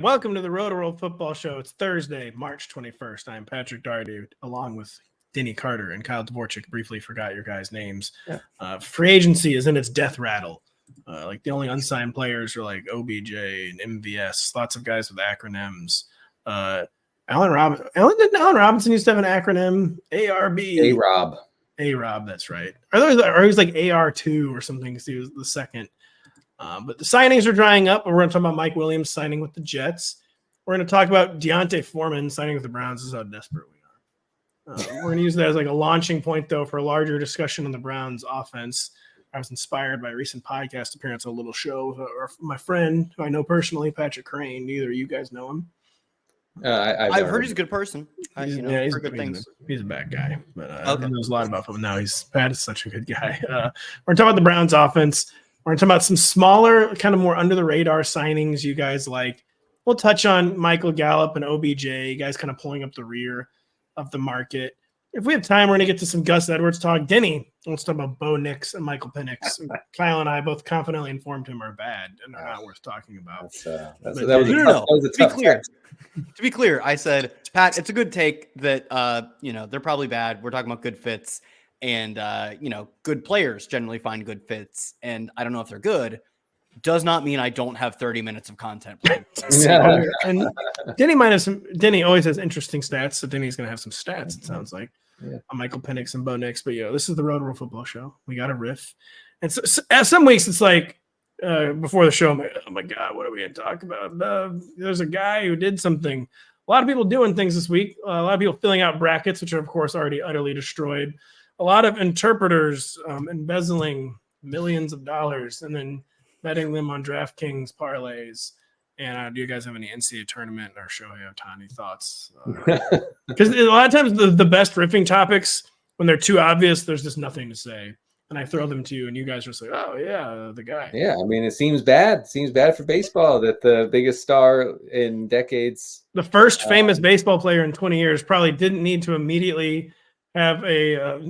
Welcome to the Rotoworld Football Show. It's Thursday, March 21st. I'm Patrick Daugherty, along with Denny Carter and Kyle Dvorchak. Briefly forgot your guys' names. Yeah. Free agency is in its death rattle. Like the only unsigned players are like OBJ and MVS. Lots of guys with acronyms. Allen Robinson used to have an acronym. ARB. A-Rob, that's right. Or he was like AR2 or something because he was the second. But the signings are drying up. We're going to talk about Mike Williams signing with the Jets. We're going to talk about D'Onta Foreman signing with the Browns. This is how desperate we are. We're going to use that as like a launching point, though, for a larger discussion on the Browns offense. I was inspired by a recent podcast appearance on a little show. Or my friend, who I know personally, Patrick Crane. Neither of you guys know him. I've heard he's a good person. He's a bad guy, but okay. He knows a lot about football. Now Pat is such a good guy. We're talking about the Browns offense. We're talking about some smaller, kind of more under the radar signings you guys like. We'll touch on Michael Gallup and OBJ, you guys kind of pulling up the rear of the market. If we have time, we're going to get to some Gus Edwards talk. Denny, let's talk about Bo Nix and Michael Penix. Kyle and I both confidently informed him are bad and are not worth talking about. To be clear, I said, Pat, it's a good take that they're probably bad. We're talking about good fits. And, good players generally find good fits. And I don't know if they're good. Does not mean I don't have 30 minutes of content. And Denny always has interesting stats. So Denny's going to have some stats, it sounds like, on Michael Penix and Bo Nix. But, this is the Rotoworld Football Show. We got a riff. And so some weeks it's like before the show, I'm like, oh, my God, what are we going to talk about? There's a guy who did something. A lot of people doing things this week. A lot of people filling out brackets, which are, of course, already utterly destroyed. A lot of interpreters embezzling millions of dollars and then betting them on DraftKings parlays. And do you guys have any NCAA tournament or Shohei Ohtani thoughts? Because a lot of times the best riffing topics, when they're too obvious, there's just nothing to say. And I throw them to you, and you guys are just like, oh, yeah, the guy. Yeah, I mean, it seems bad. It seems bad for baseball that the biggest star in decades. The first famous baseball player in 20 years probably didn't need to immediately – have a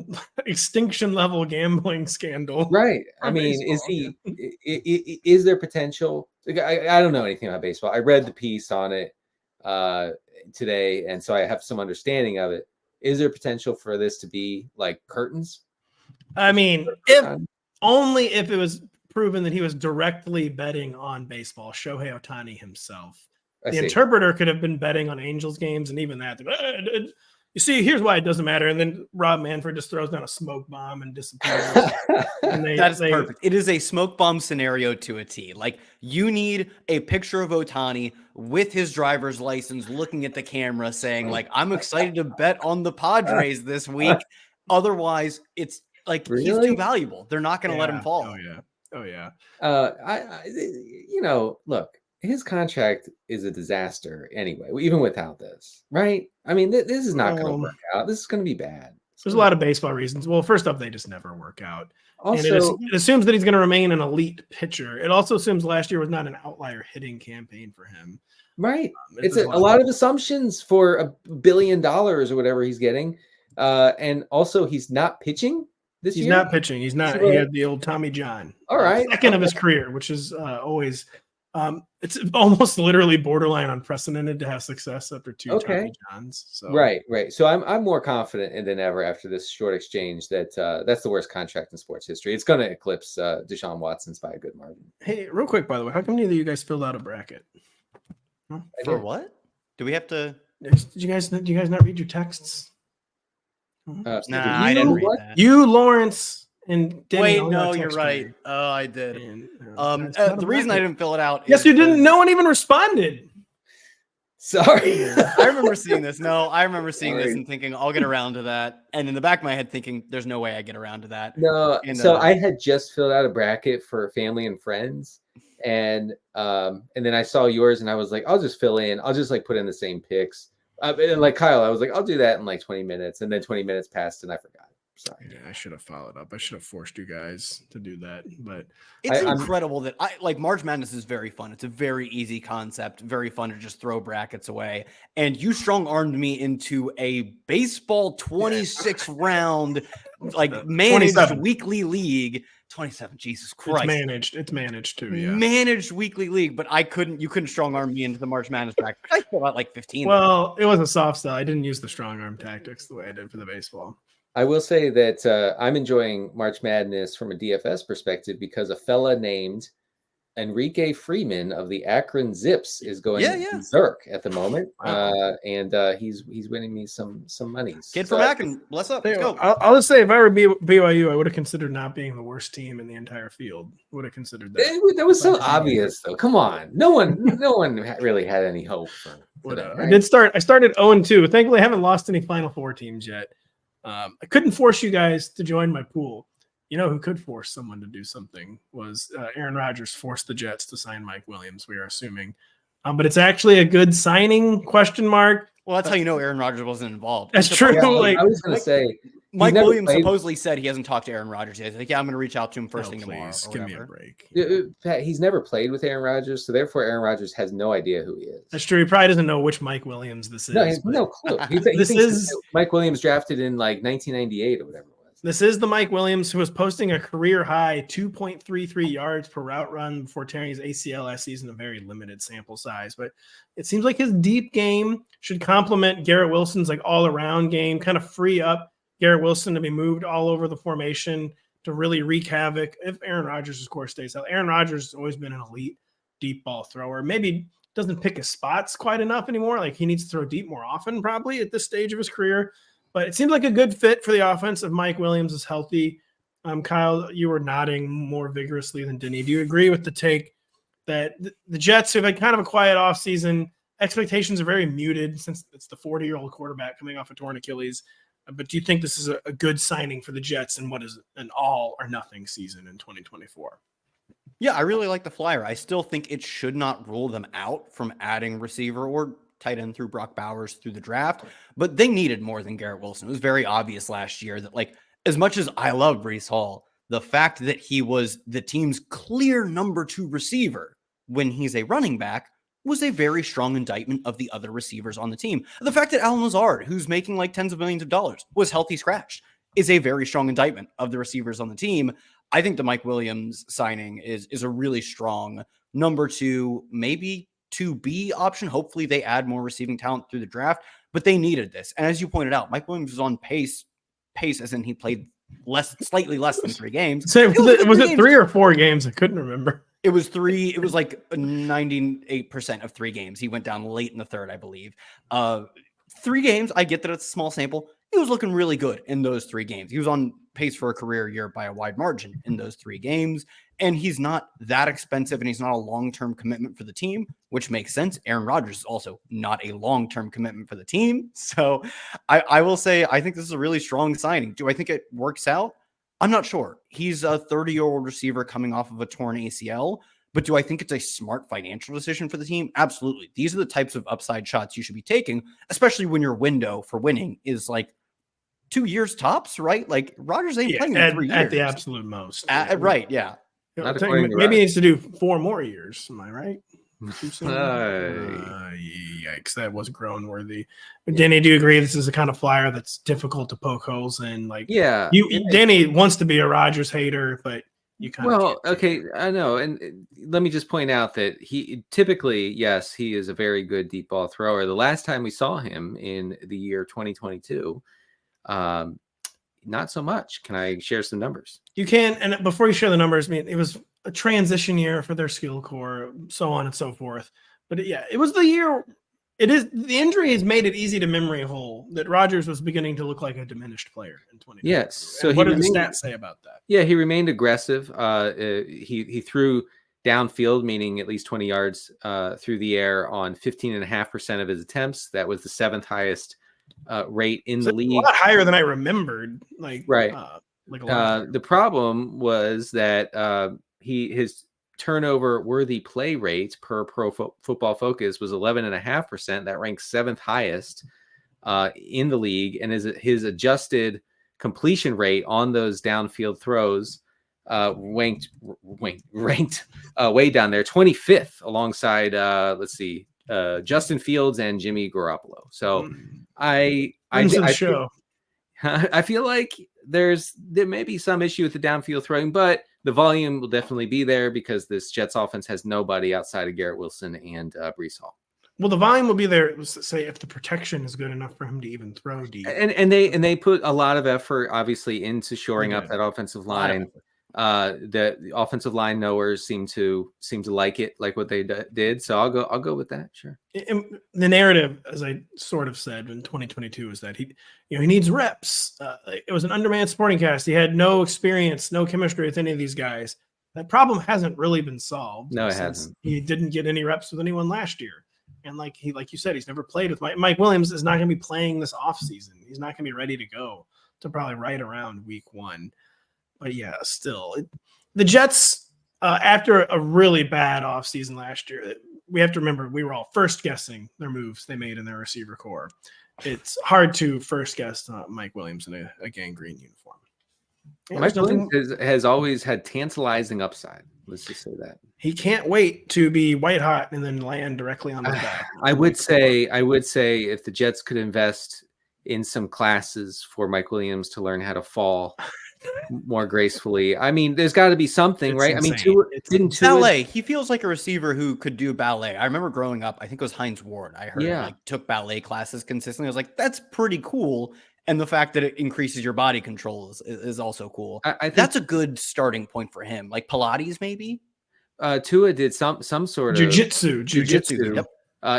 extinction level gambling scandal. Right. I mean, is there potential? I don't know anything about baseball. I read the piece on it today, and so I have some understanding of it. Is there potential for this to be like curtains? I mean, if it was proven that he was directly betting on baseball, Shohei Ohtani himself. The interpreter could have been betting on Angels games, and even that. You see, here's why it doesn't matter. And then Rob Manfred just throws down a smoke bomb and disappears. That's perfect. It is a smoke bomb scenario to a T. Like, you need a picture of Ohtani with his driver's license looking at the camera saying, like, I'm excited to bet on the Padres this week. Otherwise, it's like he's too valuable. They're not going to let him fall. Oh, yeah. Look. His contract is a disaster anyway, even without this, right? I mean, this is not going to work out. This is going to be bad. There's a lot of baseball reasons. Well, first off, they just never work out. Also, and it assumes that he's going to remain an elite pitcher. It also assumes last year was not an outlier hitting campaign for him. Right. It's a lot of assumptions for $1 billion or whatever he's getting. And also, he's not pitching this year. He's not pitching. He's not. He had the old Tommy John. All right. Second of his career, which is always – it's almost literally borderline unprecedented to have success after two Tommy Johns. So. Right. So I'm more confident than ever after this short exchange that that's the worst contract in sports history. It's going to eclipse Deshaun Watson's by a good margin. Hey, real quick, by the way, how come neither of you guys filled out a bracket? Huh? For what? Do we have to? Did you guys not read your texts? Nah, I didn't read that. You, Lawrence. And Denny, wait, no, you're right. Oh, I did. The reason I didn't fill it out. Yes, you didn't. No one even responded. Sorry. I remember seeing this. I remember seeing this and thinking, I'll get around to that. And in the back of my head thinking, there's no way I get around to that. No. So I had just filled out a bracket for family and friends. And then I saw yours and I was like, I'll just fill in. I'll just like put in the same picks. And like Kyle, I was like, I'll do that in like 20 minutes. And then 20 minutes passed and I forgot. Sorry. Yeah, I should have followed up. I should have forced you guys to do that. But it's incredible that March Madness is very fun. It's a very easy concept, very fun to just throw brackets away. And you strong-armed me into a baseball 26 round, like managed weekly league 27. Jesus Christ. It's managed too. Yeah. Managed weekly league, but you couldn't strong arm me into the March Madness bracket. I still got like 15. Well, it was a soft sell. I didn't use the strong arm tactics the way I did for the baseball. I will say that I'm enjoying March Madness from a DFS perspective because a fella named Enrique Freeman of the Akron Zips is going berserk at the moment. Wow. And he's winning me some monies. Kid from Akron, bless up. Let's go. I'll just say, if I were BYU, I would have considered not being the worst team in the entire field. Would have considered that. That was so obvious, though. Come on, no one really had any hope for that. Right? I started 0-2. Thankfully, I haven't lost any Final Four teams yet. I couldn't force you guys to join my pool. You know who could force someone to do something was Aaron Rodgers forced the Jets to sign Mike Williams, we are assuming. But it's actually a good signing, question mark. Well, that's how you know Aaron Rodgers wasn't involved. That's true. Yeah, I was going to say, Mike Williams supposedly said he hasn't talked to Aaron Rodgers yet. He's like, I'm going to reach out to him first thing tomorrow. Give me a break. Pat, he's never played with Aaron Rodgers, so therefore Aaron Rodgers has no idea who he is. That's true. He probably doesn't know which Mike Williams this is. No, he has no clue. He thinks Mike Williams drafted in like 1998 or whatever. This is the Mike Williams who was posting a career high 2.33 yards per route run before tearing his ACL last season, a very limited sample size. But it seems like his deep game should complement Garrett Wilson's like all-around game, kind of free up Garrett Wilson to be moved all over the formation to really wreak havoc if Aaron Rodgers, of course, stays out. Aaron Rodgers has always been an elite deep ball thrower. Maybe doesn't pick his spots quite enough anymore. Like he needs to throw deep more often probably at this stage of his career. But it seems like a good fit for the offense if Mike Williams is healthy. Kyle, you were nodding more vigorously than Denny. Do you agree with the take that the Jets have had kind of a quiet offseason? Expectations are very muted since it's the 40-year-old quarterback coming off a torn Achilles. But do you think this is a good signing for the Jets in what is an all-or-nothing season in 2024? Yeah, I really like the flyer. I still think it should not rule them out from adding receiver or tight end through Brock Bowers through the draft, but they needed more than Garrett Wilson. It was very obvious last year that, like, as much as I love Breece Hall, the fact that he was the team's clear number 2 receiver when he's a running back was a very strong indictment of the other receivers on the team. The fact that Allen Lazard, who's making like tens of millions of dollars, was healthy scratched is a very strong indictment of the receivers on the team. I think the Mike Williams signing is a really strong number 2, maybe 2B option. Hopefully they add more receiving talent through the draft, but they needed this. And as you pointed out, Mike Williams was on pace as in he played slightly less than 3 games. So was it 3 or 4 games? I couldn't remember. It was 3. It was like 98% of 3 games. He went down late in the third, I believe. 3 games. I get that it's a small sample. He was looking really good in those 3 games. He was on pace for a career year by a wide margin in those 3 games. And he's not that expensive and he's not a long-term commitment for the team, which makes sense. Aaron Rodgers is also not a long-term commitment for the team. So I will say, I think this is a really strong signing. Do I think it works out? I'm not sure. He's a 30-year-old receiver coming off of a torn ACL, but do I think it's a smart financial decision for the team? Absolutely. These are the types of upside shots you should be taking, especially when your window for winning is like 2 years tops, right? Like Rodgers ain't playing in 3 years. At the absolute most. Right, yeah. Maybe he needs to do 4 more years. Am I right? Yikes, that was groan worthy. Denny, do you agree this is the kind of flyer that's difficult to poke holes in? Like, Denny wants to be a Rodgers hater, but you kind of okay, I know. And let me just point out that he typically, yes, he is a very good deep ball thrower. The last time we saw him in the year 2022, not so much. Can I share some numbers? You can. And before you share the numbers, I mean, it was a transition year for their skill core, so on and so forth. But it was the year. It is the injury has made it easy to memory hole that Rodgers was beginning to look like a diminished player in 2020. Yes. So what do the stats say about that? Yeah, he remained aggressive. He threw downfield, meaning at least 20 yards through the air on 15.5% of his attempts. That was the 7th highest rate in the league. A lot higher than I remembered. Right. The problem was that his turnover worthy play rate per Pro Football Focus was 11.5%. That ranks 7th highest in the league, and his adjusted completion rate on those downfield throws ranked way down there, 25th alongside Justin Fields and Jimmy Garoppolo. So I feel like there may be some issue with the downfield throwing, but the volume will definitely be there because this Jets offense has nobody outside of Garrett Wilson and Breece Hall. Well, the volume will be there, say, if the protection is good enough for him to even throw deep. And they put a lot of effort, obviously, into shoring up that offensive line. The offensive line knowers seem to like it, like what they did. So I'll go with that. Sure. And the narrative, as I sort of said in 2022, is that he needs reps. It was an undermanned supporting cast. He had no experience, no chemistry with any of these guys. That problem hasn't really been solved. No, it hasn't. He didn't get any reps with anyone last year. And like you said, he's never played with Mike Williams is not going to be playing this offseason. He's not going to be ready to go to probably right around week 1. But yeah, still, the Jets, after a really bad offseason last year, we have to remember we were all first guessing their moves they made in their receiver core. It's hard to first guess Mike Williams in a gangrene uniform. Mike Williams has always had tantalizing upside. Let's just say that. He can't wait to be white hot and then land directly on the back. I would say if the Jets could invest in some classes for Mike Williams to learn how to fall more gracefully. I mean, there's got to be something, right? Insane. I mean, ballet. He feels like a receiver who could do ballet. I remember growing up, I think it was Hines Ward. I heard took ballet classes consistently. I was like, that's pretty cool. And the fact that it increases your body control is also cool. I think that's a good starting point for him. Like Pilates, maybe. Tua did some sort of jiu-jitsu. Yep.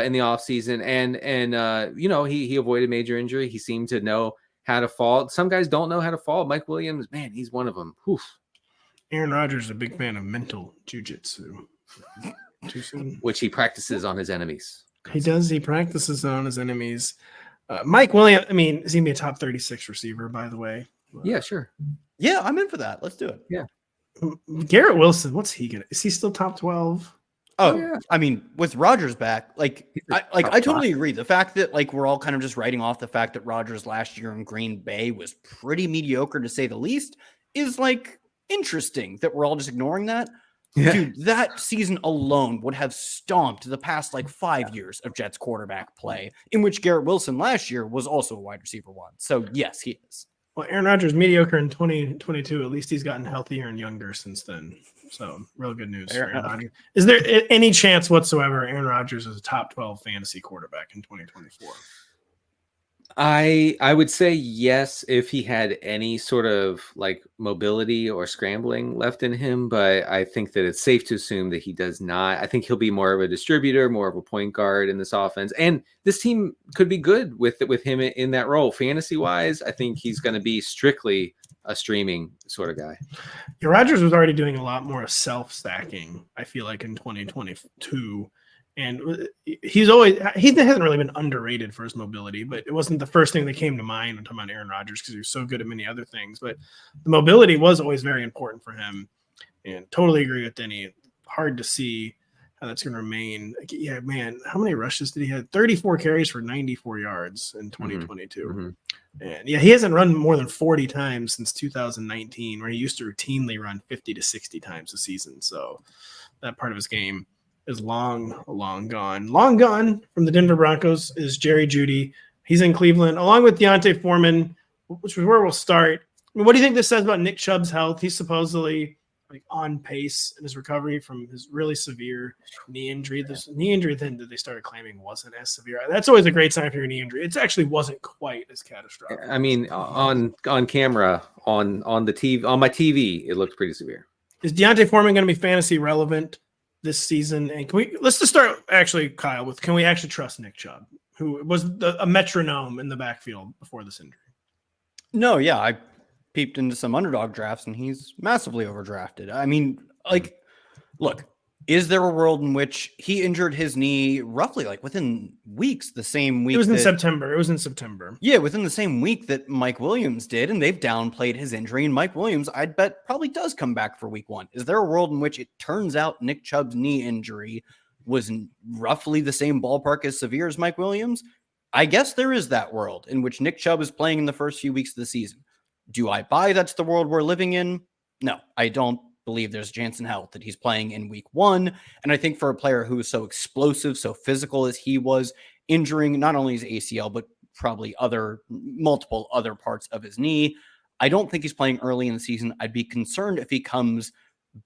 In the offseason. And he avoided major injury. He seemed to know how to fall. Some guys don't know how to fall. Mike Williams, man, he's one of them. Oof. Aaron Rodgers is a big fan of mental jiu-jitsu. Too soon. Which he practices on his enemies. He does. He practices on his enemies. Mike Williams, I mean, is he going to be a top 36 receiver, by the way? Yeah, sure. Yeah, I'm in for that. Let's do it. Yeah. Garrett Wilson, what's he going to – is he still top 12? Oh, yeah. I mean, with Rodgers back, I totally agree. The fact that we're all kind of just writing off the fact that Rodgers last year in Green Bay was pretty mediocre to say the least is interesting that we're all just ignoring that. Yeah. Dude, that season alone would have stomped the past 5 years of Jets quarterback play, in which Garrett Wilson last year was also a wide receiver 1. So yes, he is. Well, Aaron Rodgers mediocre in 2022. At least he's gotten healthier and younger since then. So real good news for Aaron Rodgers. Is there any chance whatsoever Aaron Rodgers is a top 12 fantasy quarterback in 2024? I would say yes if he had any sort of mobility or scrambling left in him, but I think that it's safe to assume that he does not. I think he'll be more of a distributor, more of a point guard in this offense, and this team could be good with him in that role. Fantasy wise, I think he's going to be strictly a streaming sort of guy. Yeah, Rodgers was already doing a lot more self-stacking, I feel like, in 2022. And he hasn't really been underrated for his mobility, but it wasn't the first thing that came to mind when talking about Aaron Rodgers because he was so good at many other things. But the mobility was always very important for him. And totally agree with Denny. Hard to see how that's going to remain. Yeah, man, how many rushes did he have? 34 carries for 94 yards in 2022. Mm-hmm. And yeah, he hasn't run more than 40 times since 2019, where he used to routinely run 50 to 60 times a season. So that part of his game is long gone. Long gone from the Denver Broncos is Jerry Jeudy. He's in Cleveland, along with D'Onta Foreman, which is where we'll start. I mean, what do you think this says about Nick Chubb's health? He's supposedly on pace in his recovery from his really severe knee injury. This knee injury then that they started claiming wasn't as severe. That's always a great sign for your knee injury. It actually wasn't quite as catastrophic. I mean, on camera, on the TV, on my TV, it looked pretty severe. Is D'Onta Foreman going to be fantasy relevant this season? And let's just start actually, Kyle, with can we actually trust Nick Chubb, who was a metronome in the backfield before this injury? No, yeah, I peeped into some underdog drafts and he's massively overdrafted. I mean, look, is there a world in which he injured his knee roughly within weeks, the same week? It was in September. Yeah, within the same week that Mike Williams did, and they've downplayed his injury. And Mike Williams, I'd bet, probably does come back for week 1. Is there a world in which it turns out Nick Chubb's knee injury was roughly the same ballpark as severe as Mike Williams? I guess there is that world in which Nick Chubb is playing in the first few weeks of the season. Do I buy that's the world we're living in? No, I don't believe there's a chance in hell that he's playing in week 1. And I think for a player who is so explosive, so physical as he was, injuring not only his ACL, but probably multiple other parts of his knee, I don't think he's playing early in the season. I'd be concerned if he comes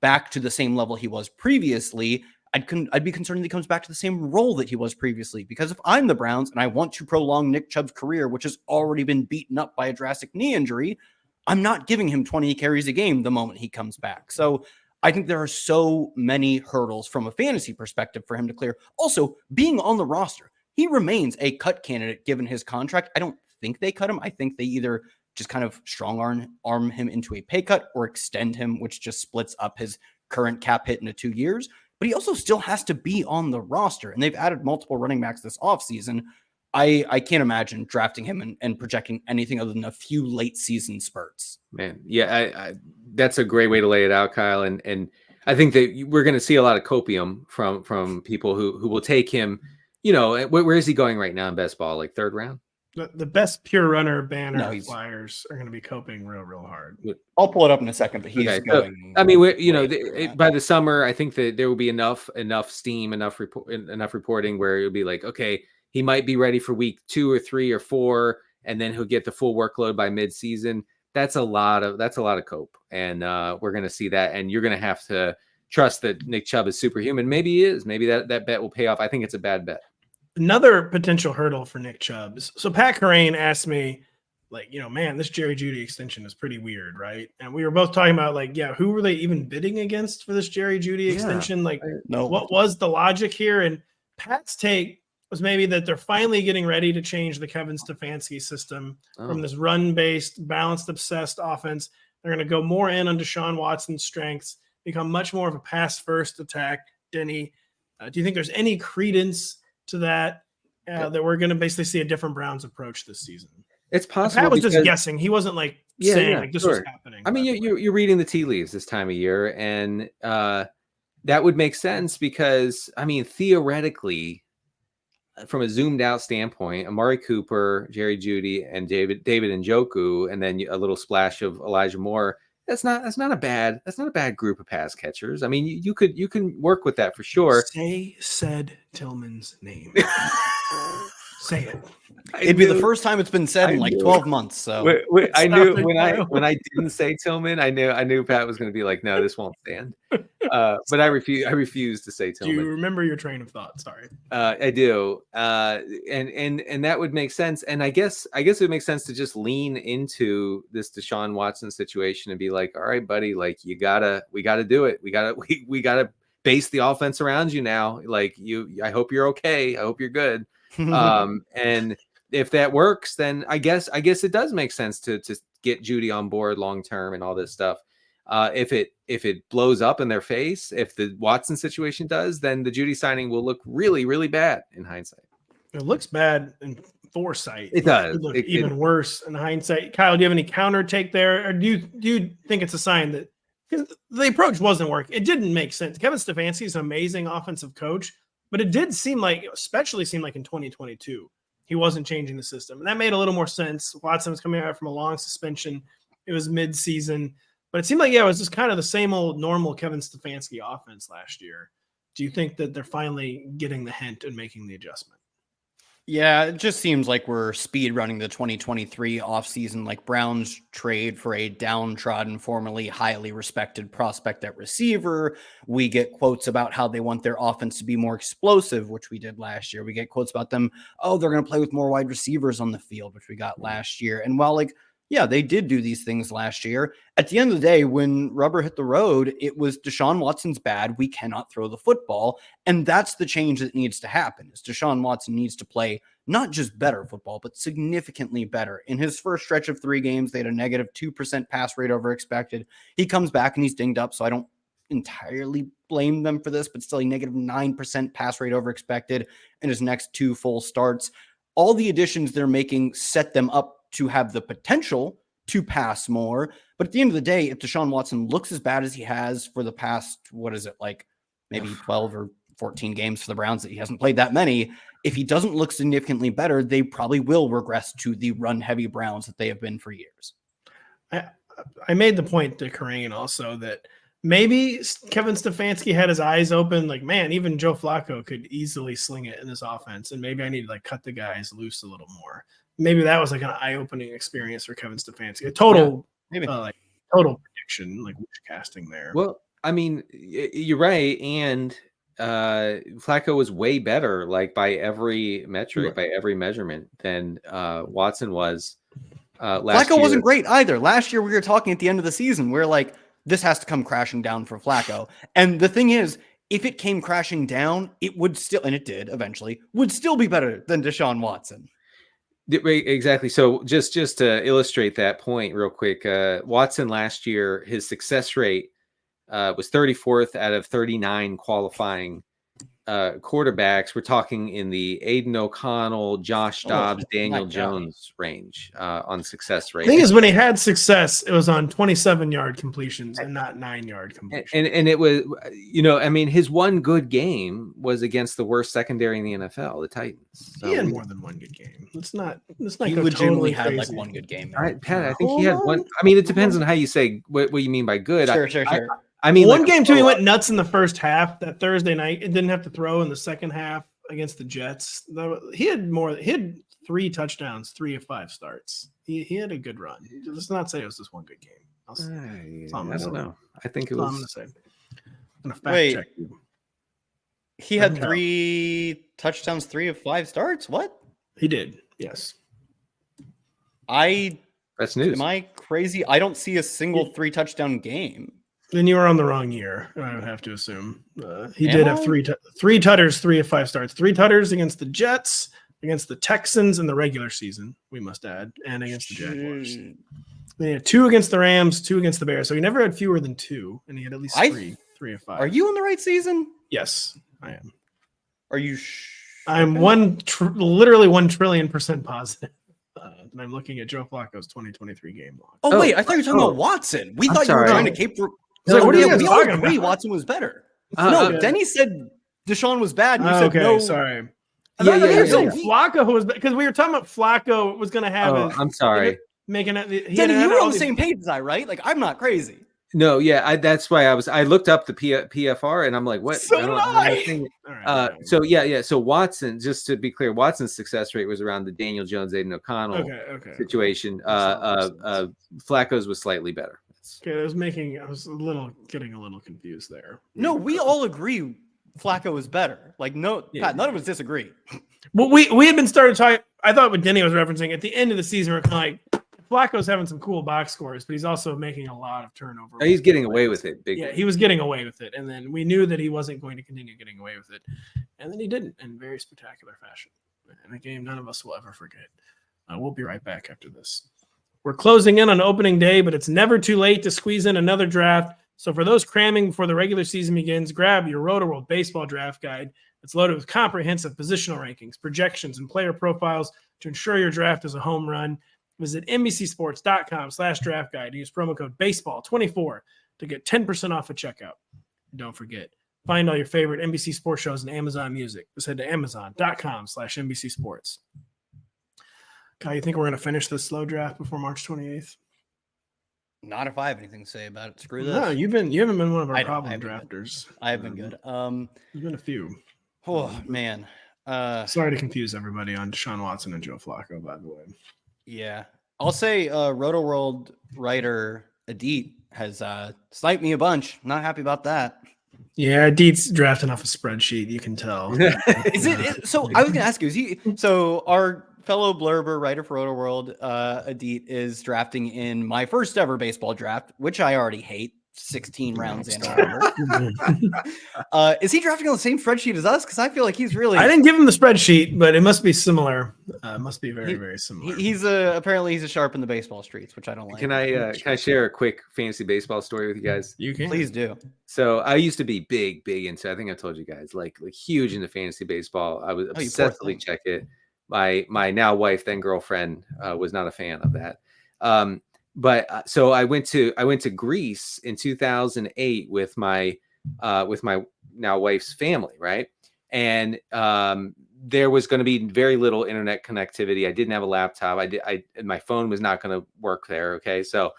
back to the same level he was previously, I'd be concerned that he comes back to the same role that he was previously. Because if I'm the Browns and I want to prolong Nick Chubb's career, which has already been beaten up by a drastic knee injury, I'm not giving him 20 carries a game the moment he comes back. So I think there are so many hurdles from a fantasy perspective for him to clear. Also, being on the roster, he remains a cut candidate given his contract. I don't think they cut him. I think they either just kind of strong arm him into a pay cut or extend him, which just splits up his current cap hit into 2 years. But he also still has to be on the roster. And they've added multiple running backs this offseason. I can't imagine drafting him and projecting anything other than a few late season spurts. Man, yeah, that's a great way to lay it out, Kyle. And I think that we're going to see a lot of copium from people who will take him. You know, where is he going right now in best ball? Like third round? The best pure runner banner Flyers are going to be coping real hard. I'll pull it up in a second, but he's going. So, I mean, by the summer, I think that there will be enough steam, enough reporting where it'll be like, okay, he might be ready for week 2 or 3 or 4, and then he'll get the full workload by mid-season. That's a lot of cope, and we're going to see that. And you're going to have to trust that Nick Chubb is superhuman. Maybe he is. Maybe that bet will pay off. I think it's a bad bet. Another potential hurdle for Nick Chubb. So Pat Kerrane asked me, like, man, this Jerry Jeudy extension is pretty weird, right? And we were both talking about, like, who were they even bidding against for this Jerry Jeudy extension? Like, what was the logic here? And Pat's take was maybe that they're finally getting ready to change the Kevin Stefanski system from this run-based, balanced, obsessed offense. They're going to go more in on Deshaun Watson's strengths, become much more of a pass-first attack. Denny, do you think there's any credence to that we're going to basically see a different Browns approach this season? It's possible. Pat was just guessing. He wasn't like saying like this was happening. I mean, you're reading the tea leaves this time of year, and that would make sense because, I mean, theoretically, from a zoomed out standpoint, Amari Cooper, Jerry Jeudy, and David Njoku, and then a little splash of Elijah Moore. That's not a bad group of pass catchers. I mean, you can work with that for sure. Say said Tillman's name. Say it. It'd be the first time it's been said in like 12 months. So I knew when I didn't say Tillman, I knew Pat was going to be like, no, this won't stand. But I refuse to say Tillman. Do you remember your train of thought? Sorry. I do. And that would make sense. And I guess it would make sense to just lean into this Deshaun Watson situation and be like, all right, buddy, like we gotta do it. We gotta base the offense around you now. Like I hope you're okay. I hope you're good. And if that works, then I guess it does make sense to get Jeudy on board long term and all this stuff. If it blows up in their face, if the Watson situation does, then the Jeudy signing will look really, really bad in hindsight. It looks bad in foresight. It does. It look even worse in hindsight. Kyle, do you have any counter take there, or do you think it's a sign that because the approach wasn't working? It didn't make sense. Kevin Stefanski is an amazing offensive coach, but it did seem like, especially in 2022, he wasn't changing the system. And that made a little more sense. Watson was coming out from a long suspension. It was mid-season. But it seemed like, it was just kind of the same old normal Kevin Stefanski offense last year. Do you think that they're finally getting the hint and making the adjustment? Yeah, it just seems like we're speed running the 2023 offseason, like Browns trade for a downtrodden, formerly highly respected prospect at receiver. We get quotes about how they want their offense to be more explosive, which we did last year. We get quotes about them, they're going to play with more wide receivers on the field, which we got last year. And while they did do these things last year, at the end of the day, when rubber hit the road, it was Deshaun Watson's bad. We cannot throw the football. And that's the change that needs to happen. Is Deshaun Watson needs to play not just better football, but significantly better. In his first stretch of 3 games, they had a negative 2% pass rate over expected. He comes back and he's dinged up, so I don't entirely blame them for this, but still a negative 9% pass rate over expected in his next 2 full starts. All the additions they're making set them up to have the potential to pass more. But at the end of the day, if Deshaun Watson looks as bad as he has for the past, maybe 12 or 14 games for the Browns, that he hasn't played that many, if he doesn't look significantly better, they probably will regress to the run-heavy Browns that they have been for years. I made the point to Kerrane also that maybe Kevin Stefanski had his eyes open, like, man, even Joe Flacco could easily sling it in this offense, and maybe I need to cut the guys loose a little more. Maybe that was an eye-opening experience for Kevin Stefanski. A total prediction, like wish casting there. Well, I mean, you're right, and Flacco was way better, like by every metric, by every measurement, than Watson was last Flacco year. wasn't great either. Last year we were talking at the end of the season, we're like, this has to come crashing down for Flacco. And the thing is, if it came crashing down, it would still, and it did eventually, would still be better than Deshaun Watson. Exactly. So just to illustrate that point real quick, Watson last year, his success rate was 34th out of 39 qualifying quarterbacks. We're talking in the Aiden O'Connell, Josh Dobbs, Daniel Jones range on success rate. The thing is, when he had success, it was on 27-yard completions and not 9-yard completions. And it was, I mean, his one good game was against the worst secondary in the NFL, the Titans. So he had more than one good game. Let's not he go legitimately totally had crazy. like one good game. Pat, I think he had one. I mean, it depends on how you say what you mean by good. Sure. I mean, one game too, he went nuts in the first half. That Thursday night, it didn't have to throw in the second half against the Jets. He had 3 touchdowns, 3 of 5 starts. He had a good run. Let's not say it was just one good game. I don't know. I think it was. I'm going to say. I'm going to fact check you. He had 3 touchdowns, 3 of 5 starts. What? He did. Yes. That's news. Am I crazy? I don't see a single 3 touchdown game. Then you were on the wrong year, I would have to assume. He did have 3 tutters, 3 of 5 starts. 3 tutters against the Jets, against the Texans in the regular season, we must add, and against the Jaguars. Then he had 2 against the Rams, 2 against the Bears. So he never had fewer than 2, and he had at least 3 of 5. Are you in the right season? Yes, I am. Are you? I'm literally 1,000,000,000,000% positive. And I'm looking at Joe Flacco's 2023 game log. Oh, wait, I thought you were talking about Watson. We thought you were trying to cape. What are you talking about? Watson was better. No, Denny said Deshaun was bad. And you said no. Sorry. Flacco was because we were talking about Flacco was going to have. I'm sorry. Making it. Denny, you were on the same page as I, right? Like I'm not crazy. No, yeah, that's why I looked up the PFR and I'm like, what? So So Watson, just to be clear, Watson's success rate was around the Daniel Jones, Aiden O'Connell situation. Flacco's was slightly better. Okay, I was getting a little confused there. No, we all agree Flacco was better. Like Pat, none of us disagree. Well, we had been started talking. I thought what Denny was referencing at the end of the season, we're kind of like, Flacco's having some cool box scores, but he's also making a lot of turnover. He's getting away with it. He was getting away with it. And then we knew that he wasn't going to continue getting away with it. And then he didn't in very spectacular fashion. And a game none of us will ever forget. We'll be right back after this. We're closing in on opening day, but it's never too late to squeeze in another draft. So for those cramming before the regular season begins, grab your Rotoworld Baseball Draft Guide. It's loaded with comprehensive positional rankings, projections, and player profiles to ensure your draft is a home run. Visit NBCSports.com/draft guide. Use promo code BASEBALL24 to get 10% off at checkout. Don't forget, find all your favorite NBC Sports shows on Amazon Music. Just head to Amazon.com/NBC Sports. Kyle, you think we're going to finish this slow draft before March 28th? Not if I have anything to say about it. Screw this. No, you haven't been one of our problem drafters. I have been good. There's been a few. Oh man. Sorry to confuse everybody on Deshaun Watson and Joe Flacco, by the way. Yeah. I'll say Rotoworld writer Adit has sniped me a bunch. Not happy about that. Yeah, Adit's drafting off a spreadsheet, you can tell. So I was gonna ask you, so our fellow blurber writer for Rotoworld, Adit, is drafting in my first ever baseball draft, which I already hate. 16 rounds in. Is he drafting on the same spreadsheet as us? Because I feel like he's really. I didn't give him the spreadsheet, but it must be similar. Must be very, very similar. He's apparently he's a sharp in the baseball streets, which I don't like. Can I share a quick fantasy baseball story with you guys? You can. Please do. So I used to be big into. I think I told you guys like huge into fantasy baseball. I was obsessively check it. My now wife, then girlfriend, was not a fan of that. But so I went to Greece in 2008 with my now wife's family, right? And there was going to be very little internet connectivity. I didn't have a laptop. My phone was not going to work there. Okay, so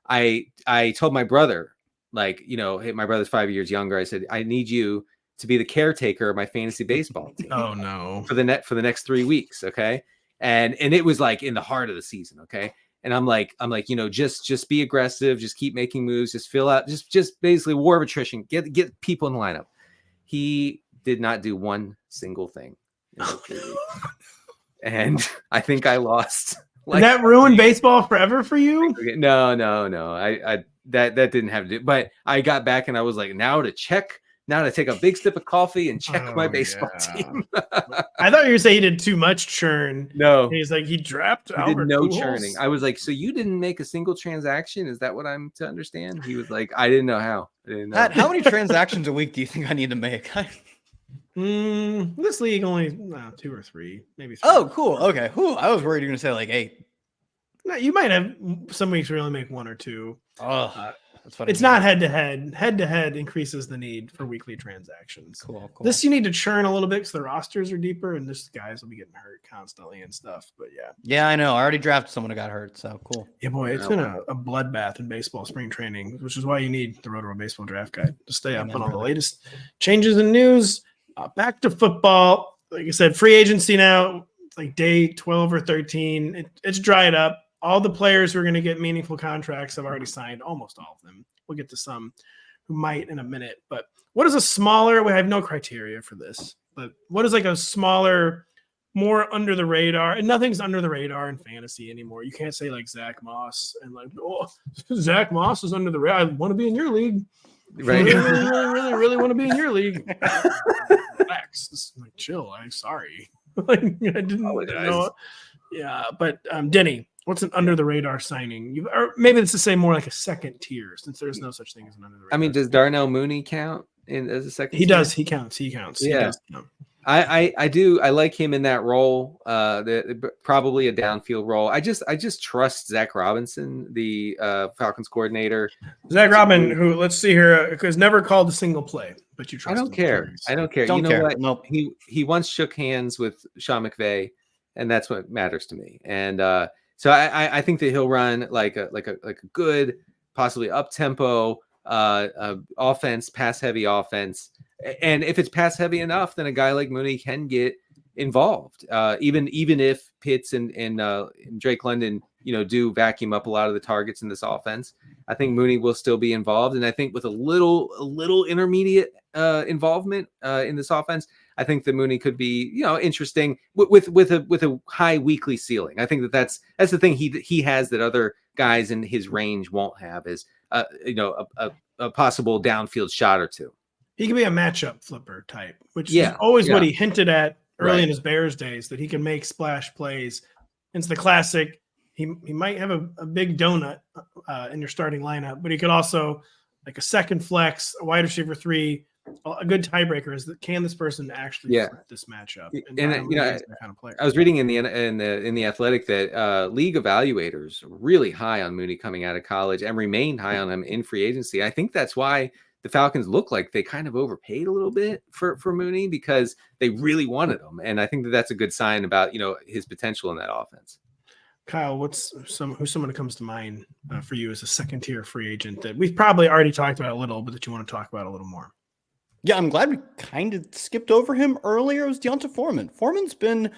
I told my brother, like, hey, my brother's 5 years younger. I said, I need you to be the caretaker of my fantasy baseball team. Oh no! For the next 3 weeks, okay? And it was like in the heart of the season, okay? And I'm like, just be aggressive, just keep making moves, just fill out, just basically war of attrition, get people in the lineup. He did not do one single thing. And I think I lost. Did that ruin baseball forever for you? No. I that didn't have to do, but I got back and I was like, now to take a big sip of coffee and check my baseball team. I thought you were saying he did too much churn. No. He's like, he dropped Albert did no Pujols. churning. I was like, so you didn't make a single transaction? Is that what I'm to understand? He was like, I didn't know how. Matt, how many transactions a week do you think I need to make? This league only 2 or 3, maybe 3. Oh, cool. Okay. I was worried you were going to say like 8. No, you might have some weeks where you only make 1 or 2. Oh, that's funny. It's not head-to-head. Head-to-head increases the need for weekly transactions. Cool. This you need to churn a little bit because the rosters are deeper, and this guys will be getting hurt constantly and stuff. But yeah. Yeah, I know. I already drafted someone who got hurt, so cool. Yeah, boy, it's been a bloodbath in baseball spring training, which is why you need the Rotoworld Baseball Draft Guide to stay up on all the latest changes in news. Back to football. Like I said, free agency now, like day 12 or 13. It's dried up. All the players who are going to get meaningful contracts have already signed, almost all of them. We'll get to some who might in a minute. But what is a smaller, we have no criteria for this, but what is like a smaller, more under the radar, and nothing's under the radar in fantasy anymore. You can't say like Zach Moss and like, oh, Zach Moss is under the radar. I want to be in your league. Right. Really want to be in your league. Relax. Like, chill. I'm sorry. Like, I didn't know. Yeah, but Denny, what's an under the radar signing? Or maybe it's to say more like a second tier, since there's no such thing as an under the radar. I mean, does Darnell Mooney count as a second? He tier? does. He counts. Yeah. He does count. I do. I like him in that role. Probably a downfield role. I just trust Zach Robinson, the Falcons coordinator. Zach Robin, who let's see here, has never called a single play, but you trust. I don't care. Don't care. What? Nope. He once shook hands with Sean McVay, and that's what matters to me. And so I think that he'll run like a good, possibly up tempo offense, pass heavy offense. And if it's pass heavy enough, then a guy like Mooney can get involved. Even if Pitts and Drake London, do vacuum up a lot of the targets in this offense, I think Mooney will still be involved. And I think with a little intermediate involvement in this offense, I think that Mooney could be, interesting with a high weekly ceiling. I think that's the thing he has that other guys in his range won't have is a possible downfield shot or two. He can be a matchup flipper type, which is always what he hinted at early in his Bears days, that he can make splash plays. It's the classic. He might have a big donut in your starting lineup, but he could also, like a second flex, a wide receiver 3, a good tiebreaker is that can this person actually flip this matchup? And that kind of player. I was reading in the Athletic that league evaluators are really high on Mooney coming out of college and remain high on him in free agency. I think that's why the Falcons look like they kind of overpaid a little bit for Mooney, because they really wanted him. And I think that's a good sign about, his potential in that offense. Kyle, who's someone who comes to mind for you as a second tier free agent that we've probably already talked about a little, but that you want to talk about a little more? Yeah, I'm glad we kind of skipped over him earlier. It was D'Onta Foreman. Foreman's been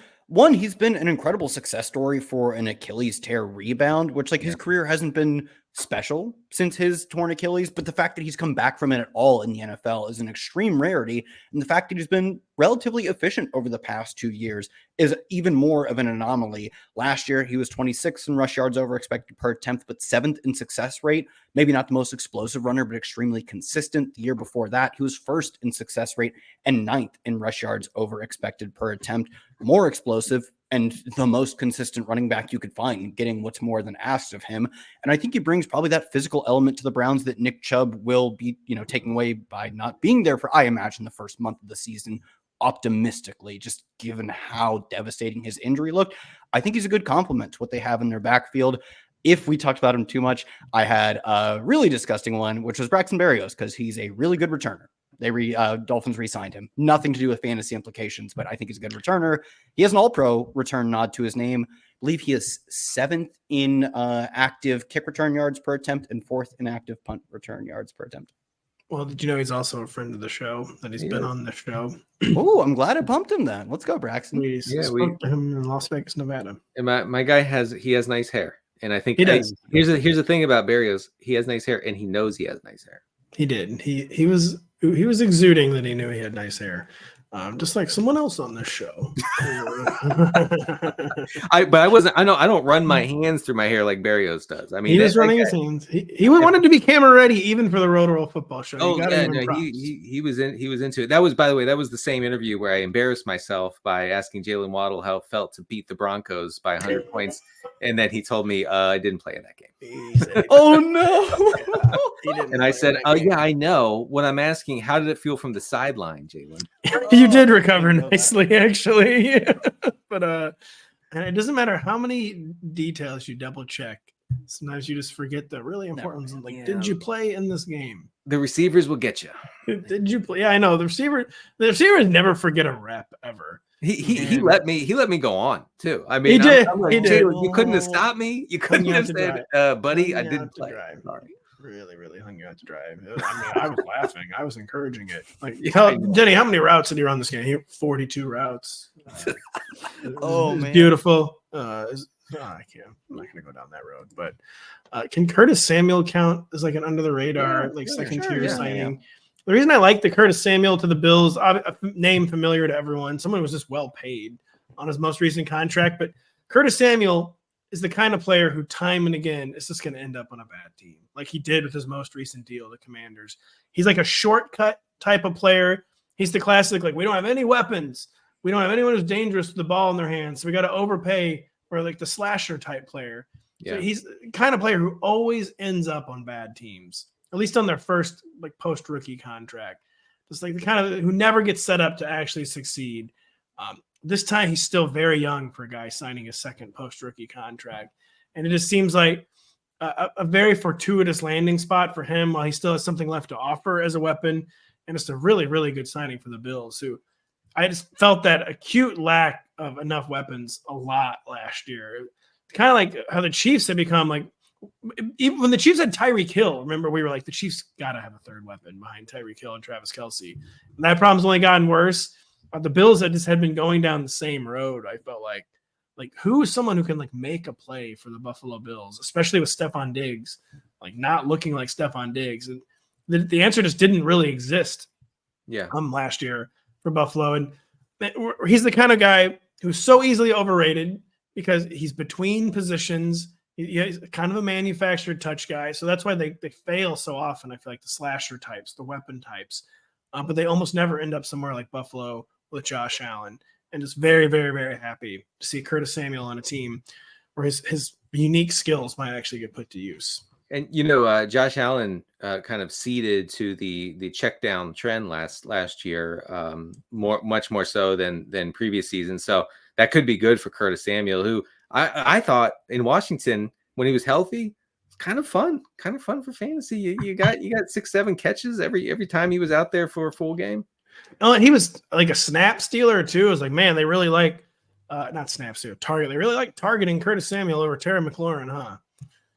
he's been an incredible success story for an Achilles tear rebound, which his career hasn't been special since his torn Achilles, but the fact that he's come back from it at all in the NFL is an extreme rarity. And the fact that he's been relatively efficient over the past 2 years is even more of an anomaly. Last year, he was 26th in rush yards over expected per attempt, but 7th in success rate. Maybe not the most explosive runner, but extremely consistent. The year before that, he was 1st in success rate and 9th in rush yards over expected per attempt. More explosive and the most consistent running back you could find, getting what's more than asked of him. And I think he brings probably that physical element to the Browns that Nick Chubb will be, taking away by not being there for, I imagine, the first month of the season, optimistically, just given how devastating his injury looked. I think he's a good complement to what they have in their backfield. If we talked about him too much, I had a really disgusting one, which was Braxton Berrios, because he's a really good returner. Dolphins re-signed him. Nothing to do with fantasy implications, but I think he's a good returner. He has an all-pro return nod to his name. I believe he is 7th in active kick return yards per attempt and 4th in active punt return yards per attempt. Well, did you know he's also a friend of the show, that he's been on the show? Oh, I'm glad I pumped him then. Let's go, Braxton. We spoke to him in Las Vegas, Nevada. And my guy has nice hair. And I think he does. Here's the thing about Berrios. He has nice hair, and he knows he has nice hair. He did. He was exuding that he knew he had nice hair. Just like someone else on this show. I don't run my hands through my hair like Berrios does. I mean, he was running his hands. He wanted to be camera ready even for the Rotoworld Football Show. Oh yeah, no, he was into it. That was, by the way, that was the same interview where I embarrassed myself by asking Jalen Waddle how it felt to beat the Broncos by 100 points, and then he told me I didn't play in that game. Oh no! And I said, "Oh yeah, I know." When I'm asking, how did it feel from the sideline, Jalen? You did recover nicely, actually. But and it doesn't matter how many details you double check. Sometimes you just forget the really important ones. Like, did you play in this game? The receivers will get you. Did you play? Yeah, I know. The receivers never forget a rep ever. He let me go on too. I mean, he did. I'm like, he did. You couldn't have stopped me. You couldn't have said, buddy, I didn't play. Sorry. Really hung you out to drive. I mean, I was laughing. I was encouraging it. Like, Denny, how many routes did you run this game? 42 routes. Man, beautiful. I can't. I'm not gonna go down that road. But can Curtis Samuel count as like an under the radar, second tier signing? Yeah. The reason I like the Curtis Samuel to the Bills, a name familiar to everyone, someone who was just well paid on his most recent contract, but Curtis Samuel is the kind of player who time and again is just going to end up on a bad team, like he did with his most recent deal, the Commanders. He's like a shortcut type of player. He's the classic, like, we don't have any weapons. We don't have anyone who's dangerous with the ball in their hands, so we got to overpay for like the slasher type player. Yeah. So he's the kind of player who always ends up on bad teams, at least on their first like post rookie contract. Just like the kind of who never gets set up to actually succeed. This time he's still very young for a guy signing a second post rookie contract, and it just seems like a very fortuitous landing spot for him while he still has something left to offer as a weapon. And it's a really, really good signing for the Bills, who I just felt that acute lack of enough weapons a lot last year. Kind of like how the Chiefs have become like, even when the Chiefs had Tyreek Hill, remember we were like, the Chiefs got to have a third weapon behind Tyreek Hill and Travis Kelce. And that problem's only gotten worse. The Bills had been going down the same road. I felt like who is someone who can like make a play for the Buffalo Bills, especially with Stephon Diggs, like not looking like Stephon Diggs. And the answer just didn't really exist. Yeah. Last year for Buffalo. And he's the kind of guy who's so easily overrated because he's between positions. He's kind of a manufactured touch guy. So that's why they fail so often. I feel like the slasher types, the weapon types, but they almost never end up somewhere like Buffalo with Josh Allen. And just very, very, very happy to see Curtis Samuel on a team where his unique skills might actually get put to use. And, Josh Allen kind of ceded to the check down trend last year, much more so than previous seasons. So that could be good for Curtis Samuel, who I thought in Washington when he was healthy, it's kind of fun for fantasy. You got 6-7 catches every time he was out there for a full game. Oh, and he was like a snap stealer too. It was like, man, they really like not snap stealer, target. They really like targeting Curtis Samuel over Terry McLaurin, huh?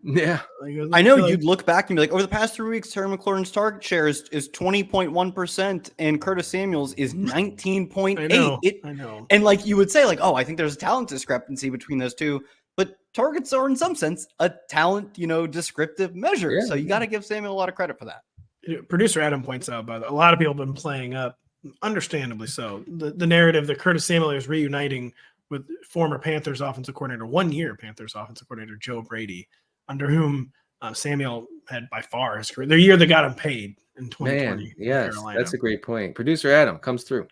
Yeah. I know you'd look back and be like, over the past 3 weeks, Terry McLaurin's target share is 20.1% and Curtis Samuel's is 19.8. I know. And like you would say, like, I think there's a talent discrepancy between those two. But targets are, in some sense, a talent, descriptive measure. Yeah, so you got to give Samuel a lot of credit for that. Producer Adam points out, by the way, a lot of people have been playing up, understandably so, the narrative that Curtis Samuel is reuniting with former Panthers offensive coordinator, 1 year Panthers offensive coordinator Joe Brady, under whom Samuel had by far his career. The year that got him paid in 2020. Man, yes, that's a great point. Producer Adam comes through.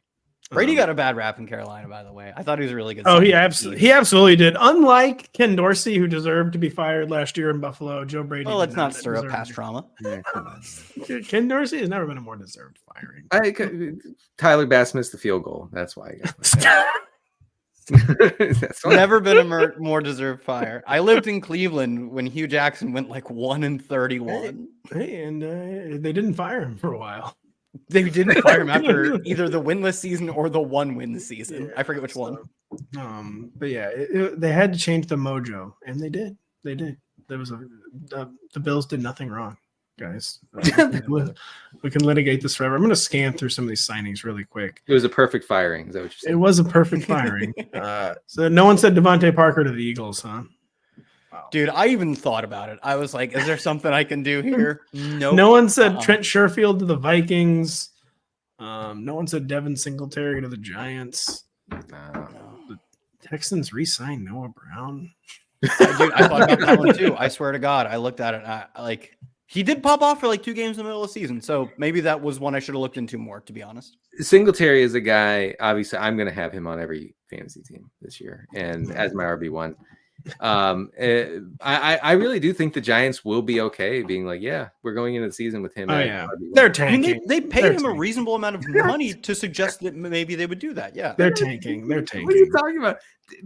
Brady got a bad rap in Carolina, by the way. I thought he was a really good. Oh, he absolutely did. Unlike Ken Dorsey, who deserved to be fired last year in Buffalo, Joe Brady. Well, let's not stir up past trauma. Yeah, come on. Ken Dorsey has never been a more deserved firing. Tyler Bass missed the field goal. That's why. That's never been a more deserved fire. I lived in Cleveland when Hugh Jackson went like 1-31. Hey, and they didn't fire him for a while. They didn't fire him after either the winless season or the 1-win season. I forget which one. But yeah, they had to change the mojo, and they did. There was the Bills did nothing wrong, guys. We can litigate this forever. I'm going to scan through some of these signings really quick. It was a perfect firing. Is that what you're saying? It was a perfect firing. So no one said Devontae Parker to the Eagles, huh? Wow. Dude, I even thought about it. I was like, is there something I can do here? Nope. No one said Trent Sherfield to the Vikings. No one said Devin Singletary to the Giants. The Texans re-signed Noah Brown. Dude, I thought about that one too. I swear to God, I looked at it. He did pop off for like 2 games in the middle of the season. So maybe that was one I should have looked into more, to be honest. Singletary is a guy, obviously, I'm going to have him on every fantasy team this year and as my RB1. I really do think the Giants will be okay being like, yeah, we're going into the season with him. Oh, yeah. They're tanking. I mean, they paid him a reasonable amount of money to suggest that maybe they would do that. Yeah. They're tanking. They're tanking. What are you talking about?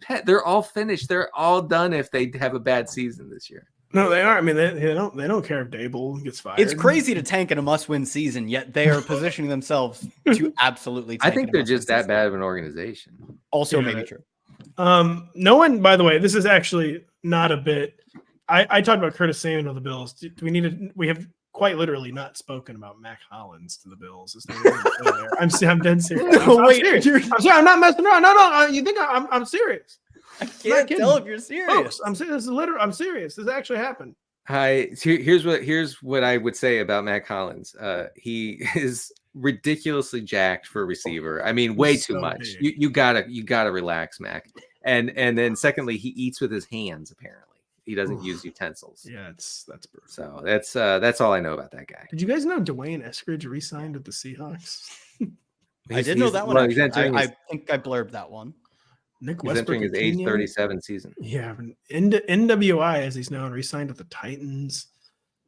Pat, they're all finished. They're all done if they have a bad season this year. No, they are. I mean, they don't care if Dable gets fired. It's crazy to tank in a must-win season, yet they are positioning themselves to absolutely tank. I think they're just that bad of an organization. Also, maybe true. No one, by the way, this is actually not a bit. I talked about Curtis Samuel to the Bills. Do we have quite literally not spoken about Mac Hollins to the Bills. I'm dead serious. I'm serious. I'm sorry. I'm not messing around. No. You think I'm serious? I can't tell if you're serious. Folks, I'm serious. This is literally. I'm serious. This actually happened. Hi. Here's what I would say about Mac Hollins. He is ridiculously jacked for a receiver. I mean, way too much. You gotta relax, Mac. And then secondly, he eats with his hands. Apparently, he doesn't use utensils. Yeah, that's brutal. So that's all I know about that guy. Did you guys know Dwayne Eskridge re-signed with the Seahawks? I did know that one. I think I blurbed that one. Nick He's entering his age 37 season. Yeah, NWI, as he's known, re-signed with the Titans.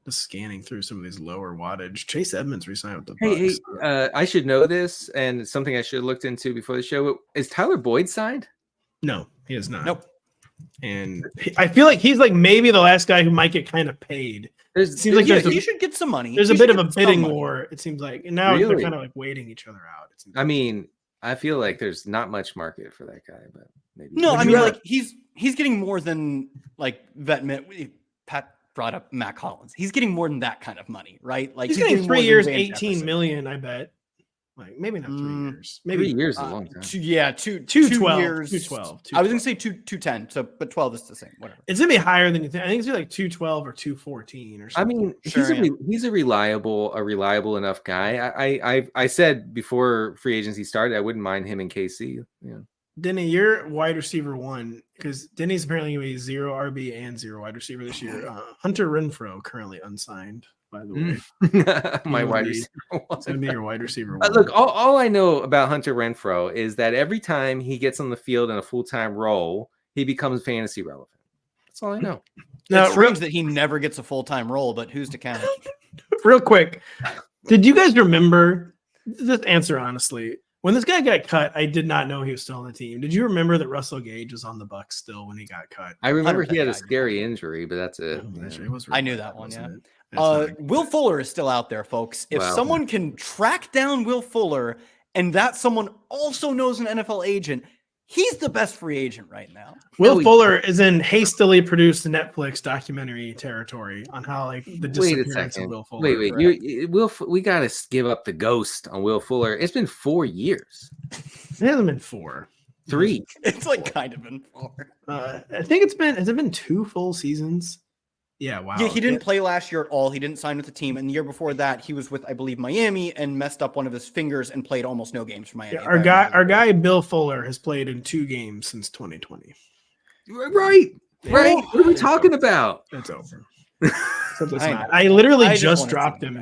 Just scanning through some of these lower wattage. Chase Edmonds re-signed with the Bucks. Hey, I should know this, and it's something I should have looked into before the show. Is Tyler Boyd signed? No, he is not. Nope. And I feel like he's like maybe the last guy who might get kind of paid. He should get some money. There's a bit of a bidding war, it seems like. And now they're kind of like waiting each other out. I mean, I feel like there's not much market for that guy, but maybe. No, I mean, like he's getting more than like Pat brought up Mac Hollins. He's getting more than that kind of money, right? Like he's getting 3 years, 18 million, I bet. Like maybe not 3 years. Maybe 3 years is a long time. 2 years. 212. I was gonna say 210. So, but 12 is the same. Whatever. It's gonna be higher than you think. I think it's gonna be like 212 or 214 or something. I mean, he's a reliable enough guy. I said before free agency started, I wouldn't mind him in KC. Yeah. Denny, you're wide receiver 1 because Denny's apparently going to be 0 RB and 0 wide receiver this year. Hunter Renfrow currently unsigned, by the way. My wide receiver. It's going to be your wide receiver 1. Look, all I know about Hunter Renfrow is that every time he gets on the field in a full-time role, he becomes fantasy relevant. That's all I know. Now, it's strange that he never gets a full-time role, but who's to count? Real quick, did you guys remember? Just answer honestly. When this guy got cut, I did not know he was still on the team. Did you remember that Russell Gage was on the Bucs still when he got cut? I remember he had a scary injury, but that's it. I knew that one, yeah. Will Fuller is still out there, folks. If someone can track down Will Fuller and that someone also knows an NFL agent, he's the best free agent right now. Will Fuller is in hastily produced Netflix documentary territory on how like the disappearance of Will Fuller. Wait, we got to give up the ghost on Will Fuller. It's been 4 years. It hasn't been 4. 3. It's like kind of been 4. I think has it been 2 full seasons? Yeah, wow. Yeah, he didn't play last year at all. He didn't sign with the team. And the year before that, he was with, I believe, Miami and messed up one of his fingers and played almost no games for Miami. Yeah, our guy, Bill Fuller, has played in 2 games since 2020. Right. What are we talking about? It's over. I literally just dropped him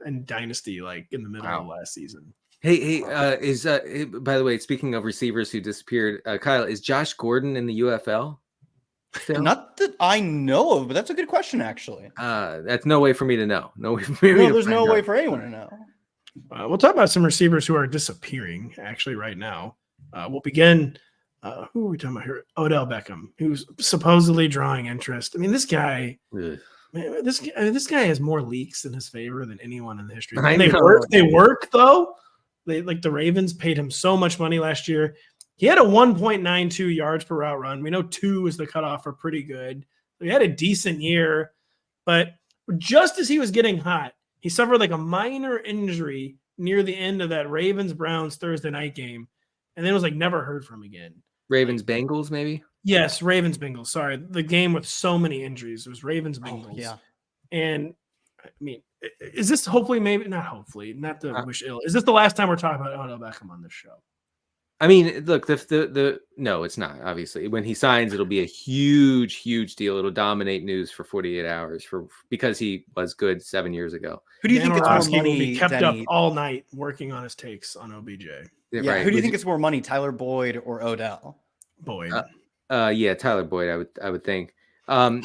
in Dynasty, like in the middle of last season. Hey, by the way, speaking of receivers who disappeared, Kyle, is Josh Gordon in the UFL? Still? Not that I know of, but that's a good question, actually. That's no way for me to know. No way for me. There's no way for anyone to know. We'll talk about some receivers who are disappearing, actually, right now. We'll begin. Who are we talking about here? Odell Beckham, who's supposedly drawing interest. I mean, this guy. This guy has more leaks in his favor than anyone in the history. They work though. The Ravens paid him so much money last year. He had a 1.92 yards per route run. We know 2 is the cutoff for pretty good. He had a decent year, but just as he was getting hot, he suffered like a minor injury near the end of that Ravens-Browns Thursday night game, and then was like never heard from again. Ravens-Bengals, maybe? Yes, Ravens Bengals. Sorry, the game with so many injuries. It was Ravens Bengals. Yeah, and I mean, is this hopefully maybe not hopefully not to wish ill? Is this the last time we're talking about Odell Beckham on this show? I mean, look, the no, it's not. Obviously, when he signs, it'll be a huge deal. It'll dominate news for 48 hours because he was good 7 years ago. Who do you think it's more money? Will be kept up all night working on his takes on OBJ. Yeah, right. Who do you think it's more money, Tyler Boyd or Odell? Boyd. Yeah, Tyler Boyd. I would think. So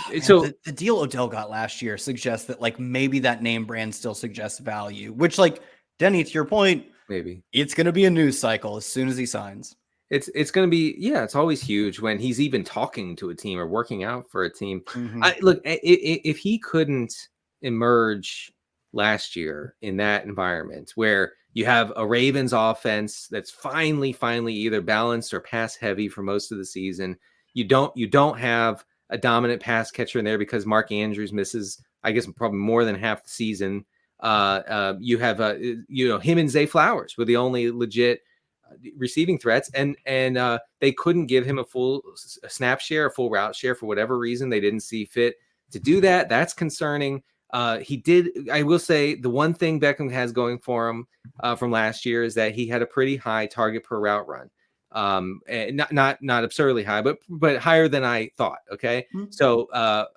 the deal Odell got last year suggests that like maybe that name brand still suggests value, which like Denny, to your point, maybe it's going to be a news cycle as soon as he signs. It's going to be, it's always huge when he's even talking to a team or working out for a team. Mm-hmm. Look, if he couldn't emerge last year in that environment where you have a Ravens offense that's finally either balanced or pass heavy for most of the season, you don't have a dominant pass catcher in there because Mark Andrews misses, I guess, probably more than half the season. You have him and Zay Flowers were the only legit receiving threats, and they couldn't give him a full snap share, a full route share for whatever reason. They didn't see fit to do that. That's concerning. He did. I will say the one thing Beckham has going for him from last year is that he had a pretty high target per route run. And not absurdly high, but higher than I thought. Okay. Mm-hmm. So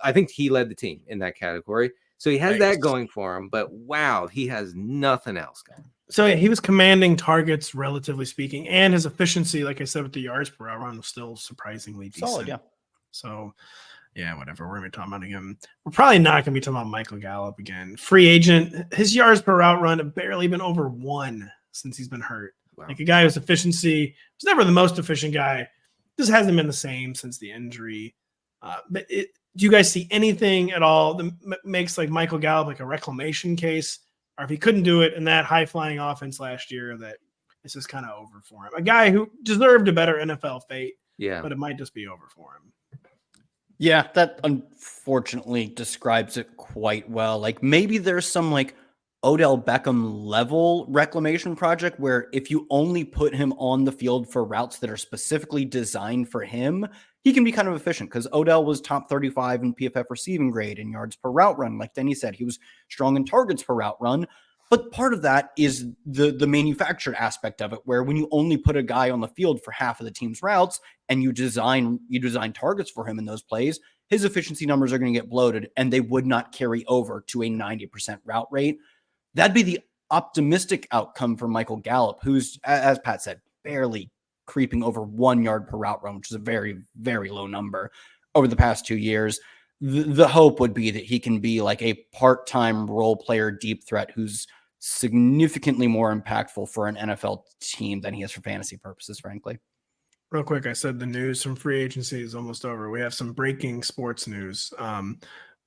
I think he led the team in that category. So he has that going for him, but wow, he has nothing else going. So yeah, he was commanding targets, relatively speaking, and his efficiency, like I said, with the yards per route run was still surprisingly decent. Solid, yeah. So yeah, whatever. We're going to be talking about again. We're probably not going to be talking about Michael Gallup again. Free agent, his yards per route run have barely been over 1 since he's been hurt. Wow. Like a guy whose efficiency was never the most efficient guy. This hasn't been the same since the injury. But do you guys see anything at all that makes like Michael Gallup like a reclamation case? Or if he couldn't do it in that high-flying offense last year, that it's just kind of over for him. A guy who deserved a better NFL fate, but it might just be over for him. Yeah, that unfortunately describes it quite well. Like maybe there's some like Odell Beckham level reclamation project where if you only put him on the field for routes that are specifically designed for him, he can be kind of efficient because Odell was top 35 in PFF receiving grade and yards per route run. Like Denny said, he was strong in targets per route run. But part of that is the manufactured aspect of it, where when you only put a guy on the field for half of the team's routes and you design targets for him in those plays, his efficiency numbers are going to get bloated and they would not carry over to a 90% route rate. That'd be the optimistic outcome for Michael Gallup, who's, as Pat said, barely creeping over 1 yard per route run, which is a very, very low number over the past 2 years. The hope would be that he can be like a part-time role player deep threat who's significantly more impactful for an NFL team than he is for fantasy purposes, frankly. Real quick, I said the news from free agency is almost over. We have some breaking sports news.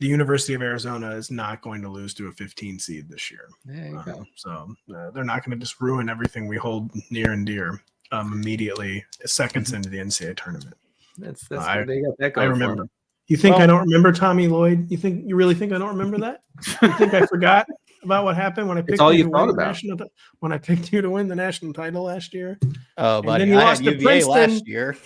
The University of Arizona is not going to lose to a 15 seed this year. There you go. So they're not going to just ruin everything we hold near and dear immediately seconds into the NCAA tournament. That's they got that going. I remember. You think I don't remember Tommy Lloyd? You really think I don't remember that? You think I forgot about what happened when I picked you to win the national when I picked you to win the national title last year? Oh, buddy, I had UVA last year.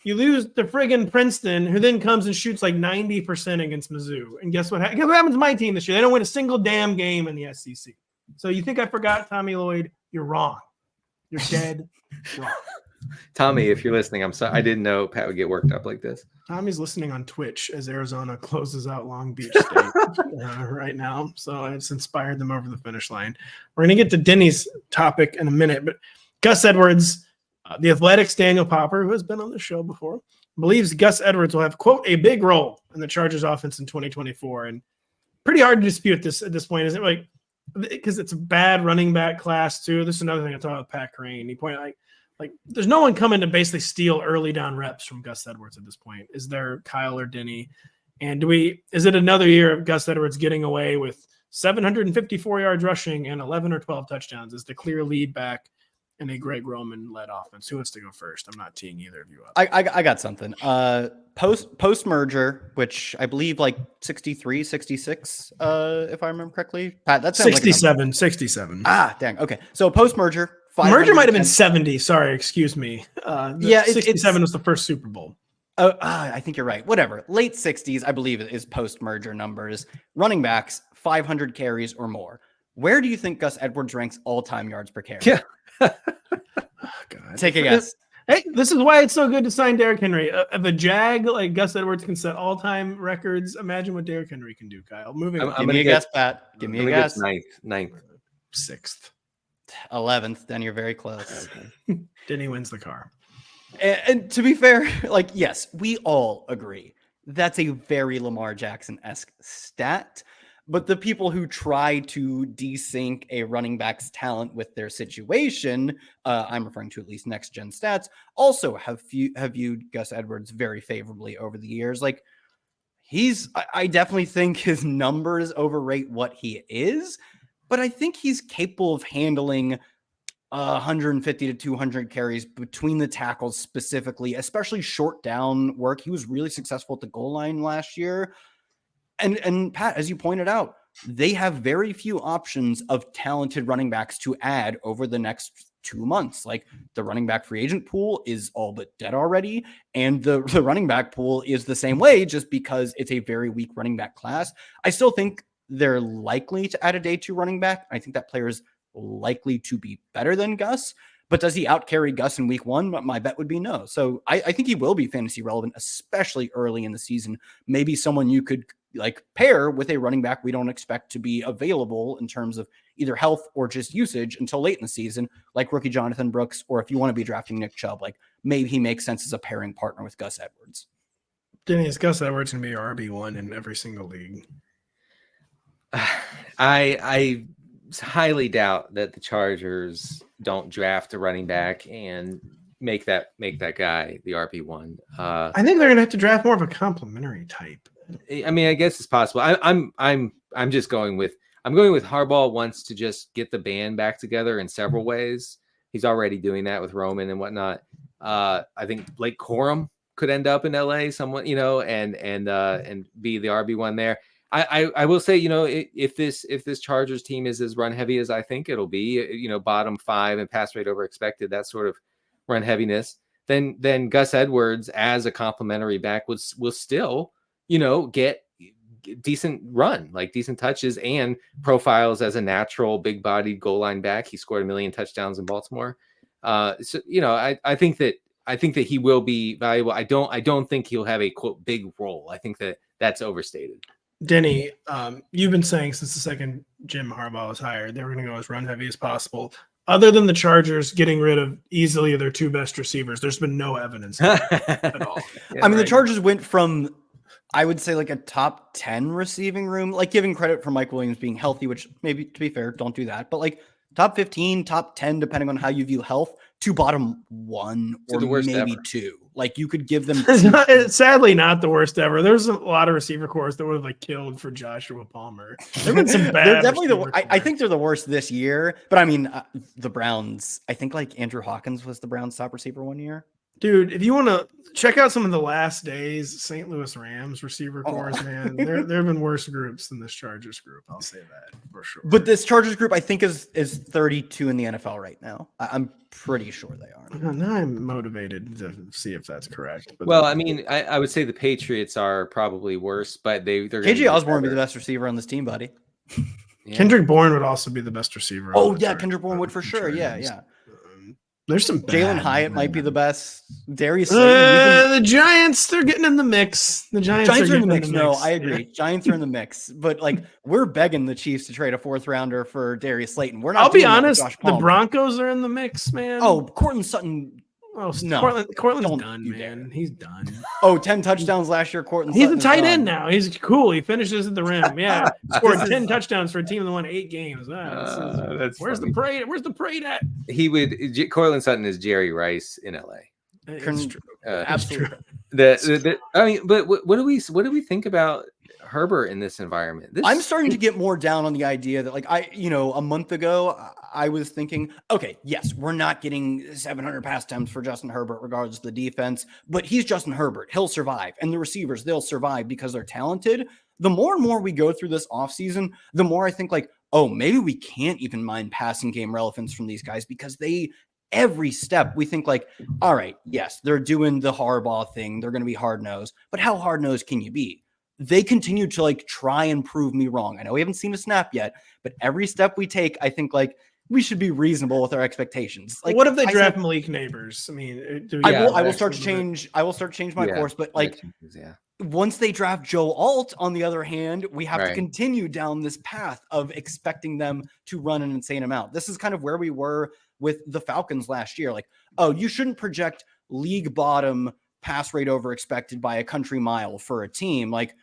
You lose to friggin' Princeton, who then comes and shoots like 90% against Mizzou. And guess what? Guess what happens to my team this year? They don't win a single damn game in the SEC. So you think I forgot Tommy Lloyd? You're wrong. You're dead wrong. Tommy, if you're listening, I'm sorry. I didn't know Pat would get worked up like this. Tommy's listening on Twitch as Arizona closes out Long Beach State right now. So it's inspired them over the finish line. We're going to get to Denny's topic in a minute, but Gus Edwards, the Athletics' Daniel Popper, who has been on the show before, believes Gus Edwards will have, quote, a big role in the Chargers offense in 2024. And pretty hard to dispute this at this point, isn't it? Like, because it's a bad running back class, too. This is another thing I talked about with Pat Crane. He pointed like there's no one coming to basically steal early down reps from Gus Edwards at this point. Is there Kyle or Denny? And is it another year of Gus Edwards getting away with 754 yards rushing and 11 or 12 touchdowns as the clear lead back in a Greg Roman-led offense? Who wants to go first? I'm not teeing either of you up. I got something. Post-merger, which I believe like 63, 66, if I remember correctly. Pat, that's 67, like 67. Ah, dang. Okay. So post-merger. Merger might have been 70. Sorry, excuse me. 67 was the first Super Bowl. I think you're right. Whatever. Late 60s, I believe, is post-merger numbers. Running backs, 500 carries or more. Where do you think Gus Edwards ranks all-time yards per carry? Yeah. God. Take a guess. Hey, this is why it's so good to sign Derrick Henry. If a Jag like Gus Edwards can set all-time records, imagine what Derrick Henry can do, Kyle. Moving on. Give me a guess, Pat. Give me a guess. Ninth. 6th. 11th. Then you're very close. Denny wins the car. And to be fair, like, yes, we all agree that's a very Lamar Jackson-esque stat. But the people who try to desync a running back's talent with their situation, I'm referring to at least next-gen stats, also have viewed Gus Edwards very favorably over the years. Like, I definitely think his numbers overrate what he is, but I think he's capable of handling 150 to 200 carries between the tackles specifically, especially short down work. He was really successful at the goal line last year. And Pat, as you pointed out, they have very few options of talented running backs to add over the next 2 months. Like, the running back free agent pool is all but dead already. And the running back pool is the same way, just because it's a very weak running back class. I still think they're likely to add a day 2 running back. I think that player is likely to be better than Gus. But does he outcarry Gus in week 1? My bet would be no. So I think he will be fantasy relevant, especially early in the season. Maybe someone you could like pair with a running back we don't expect to be available in terms of either health or just usage until late in the season, like rookie Jonathan Brooks, or if you want to be drafting Nick Chubb, like maybe he makes sense as a pairing partner with Gus Edwards. Denny, is Gus Edwards going to be your RB1 in every single league? I highly doubt that the Chargers don't draft a running back and make that guy the RB1. I think they're going to have to draft more of a complementary type. I mean, I guess it's possible. I'm just going with Harbaugh wants to just get the band back together in several ways. He's already doing that with Roman and whatnot. I think Blake Corum could end up in LA somewhat, and be the RB1 there. I will say, if this Chargers team is as run heavy as I think it'll be, bottom 5 and pass rate over expected, that sort of run heaviness, then Gus Edwards as a complimentary back will still, get decent run, like decent touches and profiles as a natural big bodied goal line back. He scored 1 million touchdowns in Baltimore. So, I think that he will be valuable. I don't think he'll have a quote big role. I think that's overstated. Denny, you've been saying since the second Jim Harbaugh was hired, they were going to go as run heavy as possible. Other than the Chargers getting rid of easily their 2 best receivers, there's been no evidence at all. Yeah, I mean, right. The Chargers went from, I would say, like a top 10 receiving room, like giving credit for Mike Williams being healthy, which maybe, to be fair, don't do that. But like top 15, top 10, depending on how you view health, to bottom 1 or maybe ever. 2. Like you could give them. It's sadly not the worst ever. There's a lot of receiver cores that would have like killed for Joshua Palmer. There've been some bad. They're definitely I think they're the worst this year. But I mean, the Browns. I think like Andrew Hawkins was the Browns' top receiver one year. Dude, if you want to check out some of the last days St. Louis Rams receiver cores, man, there have been worse groups than this Chargers group. I'll say that for sure. But this Chargers group, I think, is 32 in the NFL right now. I'm pretty sure they are. Now I'm motivated to see if that's correct. But well, I mean, I would say the Patriots are probably worse, but they're KJ Osborne would be the best receiver on this team, buddy. Yeah. Kendrick Bourne would also be the best receiver. Oh yeah, Kendrick Bourne would for sure. Yeah. There's some Jalen Hyatt might be the best. Darius Slayton, the Giants, they're getting in the mix. The Giants are in the mix. No, I agree. Giants are in the mix, but like we're begging the Chiefs to trade a 4th rounder for Darius Slayton. We're not. I'll be honest. The Broncos are in the mix, man. Oh, Cortland Sutton. Oh no, Cortland's done, man. He's done. Oh, 10 touchdowns last year. Cortland. He's a tight end now. He's cool. He finishes at the rim. Yeah, scored 10 touchdowns for a team that won 8 games. Where's funny. The parade? Where's the parade at? He would. Cortland Sutton is Jerry Rice in LA. It's true. Absolutely. I mean, but what do we think about Herbert in this environment? I'm starting to get more down on the idea that, like, a month ago, I was thinking, okay, yes, we're not getting 700 pass attempts for Justin Herbert, regardless of the defense, but he's Justin Herbert. He'll survive. And the receivers, they'll survive because they're talented. The more and more we go through this offseason, the more I think, like, oh, maybe we can't even mind passing game relevance from these guys because they every step we think like, all right, yes, they're doing the Harbaugh thing. They're going to be hard-nosed, but how hard-nosed can you be? They continue to like try and prove me wrong. I know we haven't seen a snap yet, but every step we take, I think like we should be reasonable with our expectations. Like, what if they draft Malik Neighbors? I mean, I will start to change. I will start to change my course, but like, once they draft Joe Alt, on the other hand, we have to continue down this path of expecting them to run an insane amount. This is kind of where we were with the Falcons last year. Like, oh, you shouldn't project league bottom pass rate over expected by a country mile for a team. Like,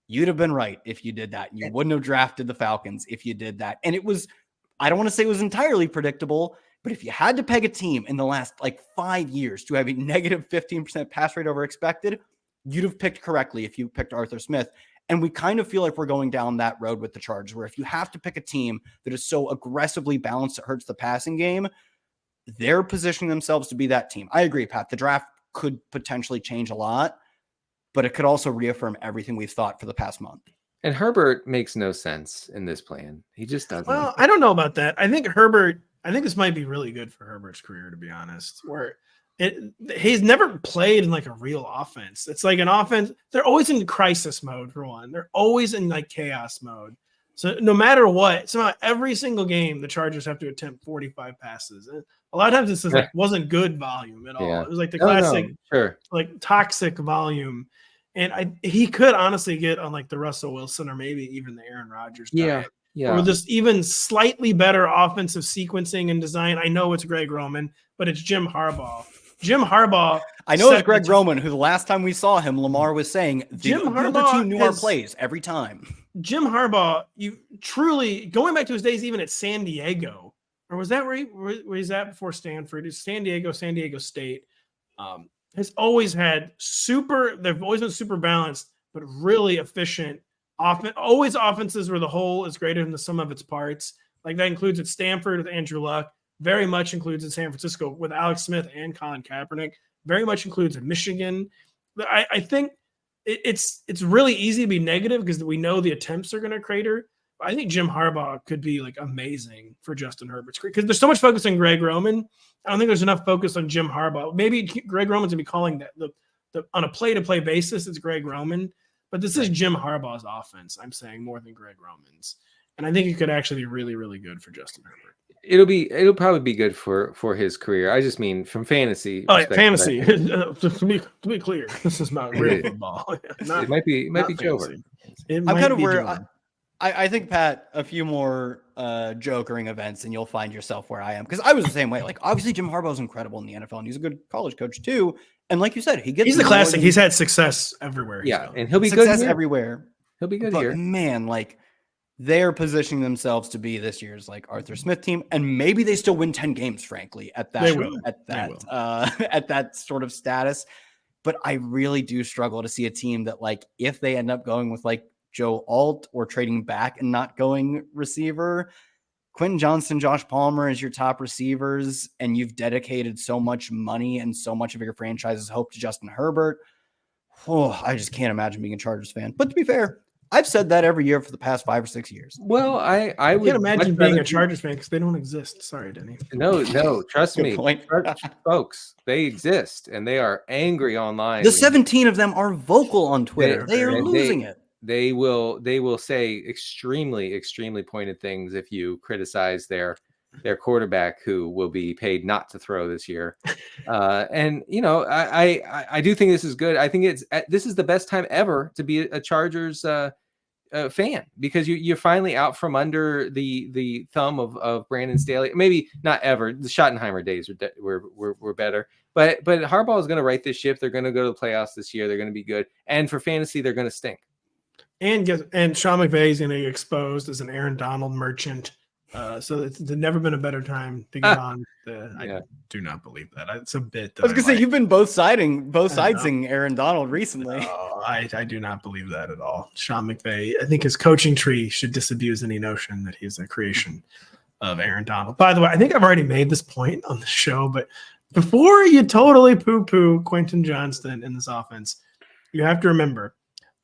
you'd have been right if you did that. You wouldn't have drafted the Falcons if you did that. And it was, I don't want to say it was entirely predictable, but if you had to peg a team in the last like 5 years to have a negative 15% pass rate over expected, you'd have picked correctly if you picked Arthur Smith. And we kind of feel like we're going down that road with the Chargers, where if you have to pick a team that is so aggressively balanced it hurts the passing game, they're positioning themselves to be that team. I agree, Pat. The draft could potentially change a lot, but it could also reaffirm everything we've thought for the past month. And Herbert makes no sense in this plan. He just doesn't. Well, I don't know about that. I think this might be really good for Herbert's career, to be honest, where he's never played in like a real offense. It's like an offense. They're always in crisis mode for one. They're always in like chaos mode. So no matter what, somehow every single game, the Chargers have to attempt 45 passes. And a lot of times this is like wasn't good volume at all. Yeah. It was like the classic, like toxic volume. And he could honestly get on like the Russell Wilson or maybe even the Aaron Rodgers diet. Yeah. Or just even slightly better offensive sequencing and design. I know it's Greg Roman, but it's Jim Harbaugh. Jim Harbaugh. I know it's Greg Roman, who the last time we saw him, Lamar was saying the other team knew our plays every time. Jim Harbaugh, you truly going back to his days even at San Diego, or was that where he's at before Stanford? It's San Diego State. Has always had they've always been super balanced, but really efficient. Always offenses where the whole is greater than the sum of its parts. Like that includes at Stanford with Andrew Luck, very much includes in San Francisco with Alex Smith and Colin Kaepernick, very much includes in Michigan. I think it's really easy to be negative because we know the attempts are going to crater. I think Jim Harbaugh could be like amazing for Justin Herbert's career because there's so much focus on Greg Roman. I don't think there's enough focus on Jim Harbaugh. Maybe Greg Roman's gonna be calling that the on a play-to-play basis. It's Greg Roman, but this is Jim Harbaugh's offense. I'm saying more than Greg Roman's, and I think it could actually be really, really good for Justin Herbert. It'll probably be good for his career. I just mean from fantasy. Oh, yeah, fantasy. to be clear, this is not real football. It might be Joker. I'm kind of where I think, Pat, a few more jokering events and you'll find yourself where I am. Because I was the same way. Like, obviously, Jim Harbaugh's incredible in the NFL and he's a good college coach too. And like you said, he's the classic. He's had success everywhere. Yeah, and he'll be success good everywhere. He'll be good but here. Man, like they're positioning themselves to be this year's like Arthur Smith team, and maybe they still win 10 games. Frankly, at that sort of status. But I really do struggle to see a team that like if they end up going with like Joe Alt or trading back and not going receiver, Quentin Johnston, Josh Palmer as your top receivers, and you've dedicated so much money and so much of your franchise's hope to Justin Herbert. Oh, I just can't imagine being a Chargers fan. But to be fair, I've said that every year for the past 5 or 6 years. Well, I can't imagine being a Chargers fan because they don't exist. Sorry, Denny. No, trust me, folks, they exist and they are angry online. The 17 of them are vocal on Twitter. They are losing it. They will say extremely, extremely pointed things if you criticize their quarterback, who will be paid not to throw this year. And I do think this is good. I think this is the best time ever to be a Chargers fan, because you're finally out from under the thumb of Brandon Staley. Maybe not ever. The Schottenheimer days were better, but Harbaugh is going to right this ship. They're going to go to the playoffs this year. They're going to be good, and for fantasy, they're going to stink. And Sean McVay is going to get exposed as an Aaron Donald merchant. So it's never been a better time to get on. I do not believe that. It's a bit. I was going to say, you've been both siding Aaron Donald recently. No, I do not believe that at all. Sean McVay, I think his coaching tree should disabuse any notion that he's a creation of Aaron Donald. By the way, I think I've already made this point on the show, but before you totally poo-poo Quentin Johnston in this offense, you have to remember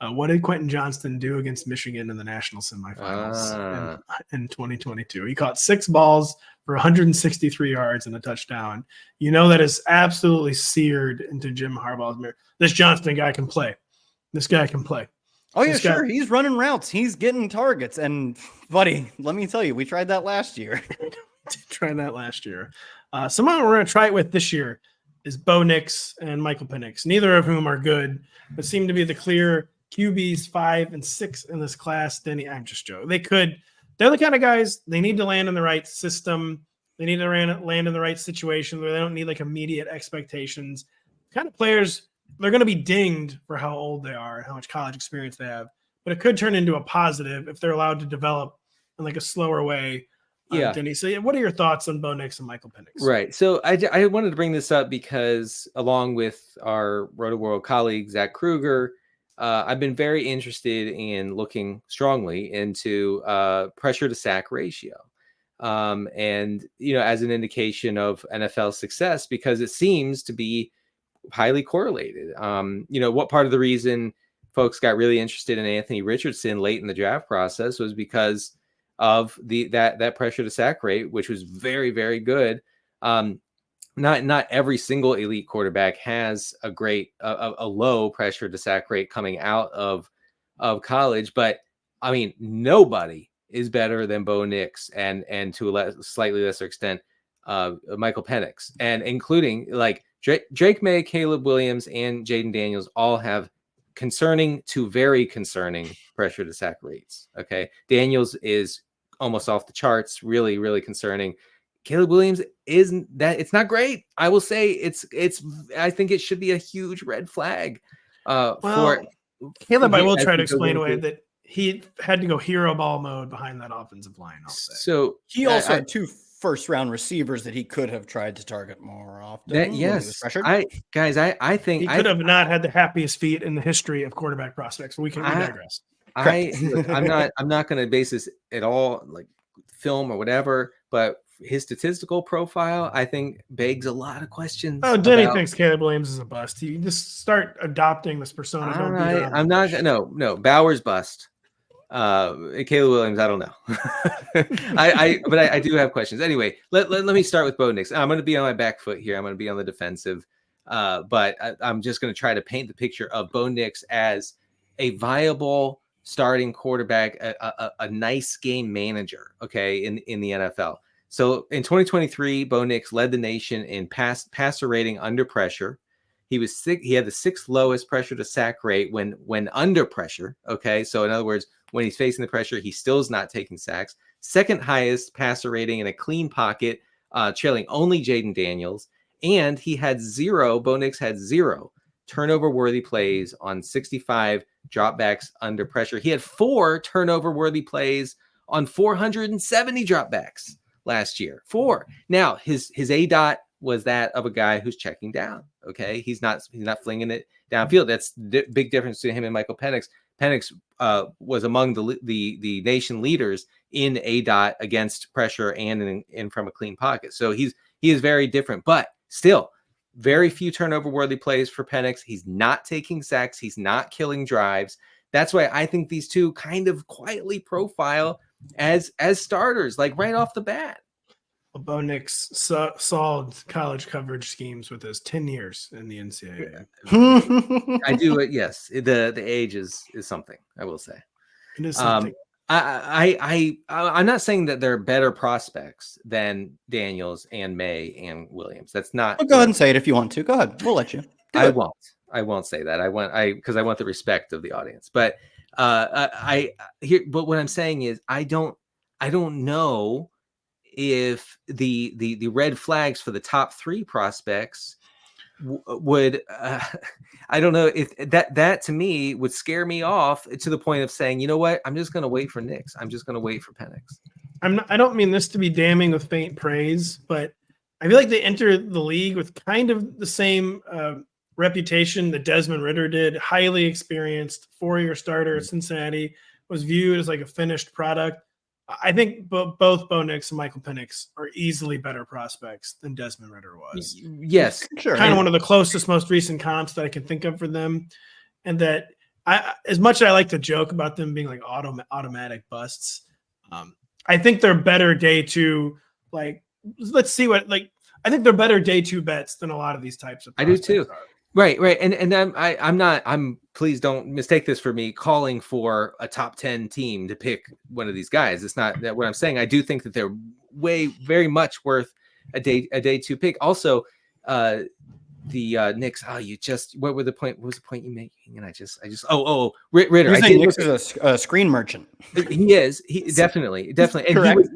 What did Quentin Johnston do against Michigan in the national semifinals in 2022? He caught 6 balls for 163 yards and a touchdown. You know that is absolutely seared into Jim Harbaugh's memory. This Johnston guy can play. This guy can play. Oh, yeah, sure. He's running routes. He's getting targets. And, buddy, let me tell you, we tried that last year. Someone we're going to try it with this year is Bo Nix and Michael Penix, neither of whom are good, but seem to be the clear QBs 5 and 6 in this class. Denny, I'm just joking. They're the kind of guys, they need to land in the right system. They need to land in the right situation where they don't need like immediate expectations. Kind of players, they're going to be dinged for how old they are and how much college experience they have, but it could turn into a positive if they're allowed to develop in like a slower way. Yeah. Denny, so what are your thoughts on Bo Nix and Michael Penix? Right. So I wanted to bring this up because along with our Rotoworld colleague, Zach Kruger, I've been very interested in looking strongly into pressure to sack ratio. And, as an indication of NFL success, because it seems to be highly correlated. What part of the reason folks got really interested in Anthony Richardson late in the draft process was because of that pressure to sack rate, which was very, very good. Not every single elite quarterback has a great, a low pressure to sack rate coming out of college, but I mean, nobody is better than Bo Nix and to a slightly lesser extent, Michael Penix, and including like Drake May, Caleb Williams, and Jaden Daniels all have concerning to very concerning pressure to sack rates. Okay. Daniels is almost off the charts, really, really concerning. Caleb Williams isn't that, it's not great. I will say I think it should be a huge red flag for Caleb. I will try to explain away that he had to go hero ball mode behind that offensive line. I'll say. So he also had 2 first-round receivers that he could have tried to target more often. Yes, I think he could have not had the happiest feet in the history of quarterback prospects. But we digress. I'm not going to base this at all like film or whatever, but his statistical profile, I think, begs a lot of questions. Oh, Denny thinks Caleb Williams is a bust. You just start adopting this persona. I'm not. No. Bowers bust. Caleb Williams, I don't know. But I do have questions. Anyway, let me start with Bo Nix. I'm going to be on my back foot here. I'm going to be on the defensive, but I'm just going to try to paint the picture of Bo Nix as a viable starting quarterback, a nice game manager. Okay, in the NFL. So in 2023, Bo Nix led the nation in passer rating under pressure. He had the 6th lowest pressure to sack rate when under pressure. Okay, so in other words, when he's facing the pressure, he still is not taking sacks. 2nd highest passer rating in a clean pocket, trailing only Jaden Daniels. And Bo Nix had 0 turnover-worthy plays on 65 dropbacks under pressure. He had 4 turnover-worthy plays on 470 dropbacks last year. 4. Now, his ADOT was that of a guy who's checking down. Okay, he's not flinging it downfield. That's the big difference between him and Michael Penix. Penix was among the nation leaders in ADOT against pressure and in from a clean pocket. So he is very different, but still very few turnover worthy plays for Penix. He's not taking sacks. He's not killing drives. That's why I think these two kind of quietly profile as starters, like right off the bat. Well, Bo Nix solved college coverage schemes with his 10 years in the NCAA. I do it. Yes. The age is something, I will say. It is something. I'm not saying that they're better prospects than Daniels and May and Williams. That's not. Well, go ahead and say it if you want to. Go ahead. We'll let you. I won't say that. Because I want the respect of the audience. But but what I'm saying is I don't know if the red flags for the top 3 prospects would I don't know if that to me would scare me off to the point of saying, you know what, I'm just going to wait for Nix. I'm just going to wait for Penix. I don't mean this to be damning with faint praise, but I feel like they entered the league with kind of the same reputation that Desmond Ridder did. Highly experienced 4-year starter at Cincinnati, was viewed as like a finished product. I think both Bo Nix and Michael Penix are easily better prospects than Desmond Ridder was. Yes, sure. Kind of one of the closest, most recent comps that I can think of for them. And that as much as I like to joke about them being like automatic busts, I think they're better day two. Like, let's see what I think they're better day two bets than a lot of these types of. I do too. Right. And I'm please don't mistake this for me calling for a top 10 team to pick one of these guys. It's not that what I'm saying. I do think that they're very much worth a day two pick. Also, the Knicks. What was the point you making? And Ritter. Knicks is a screen merchant. He is. He definitely. And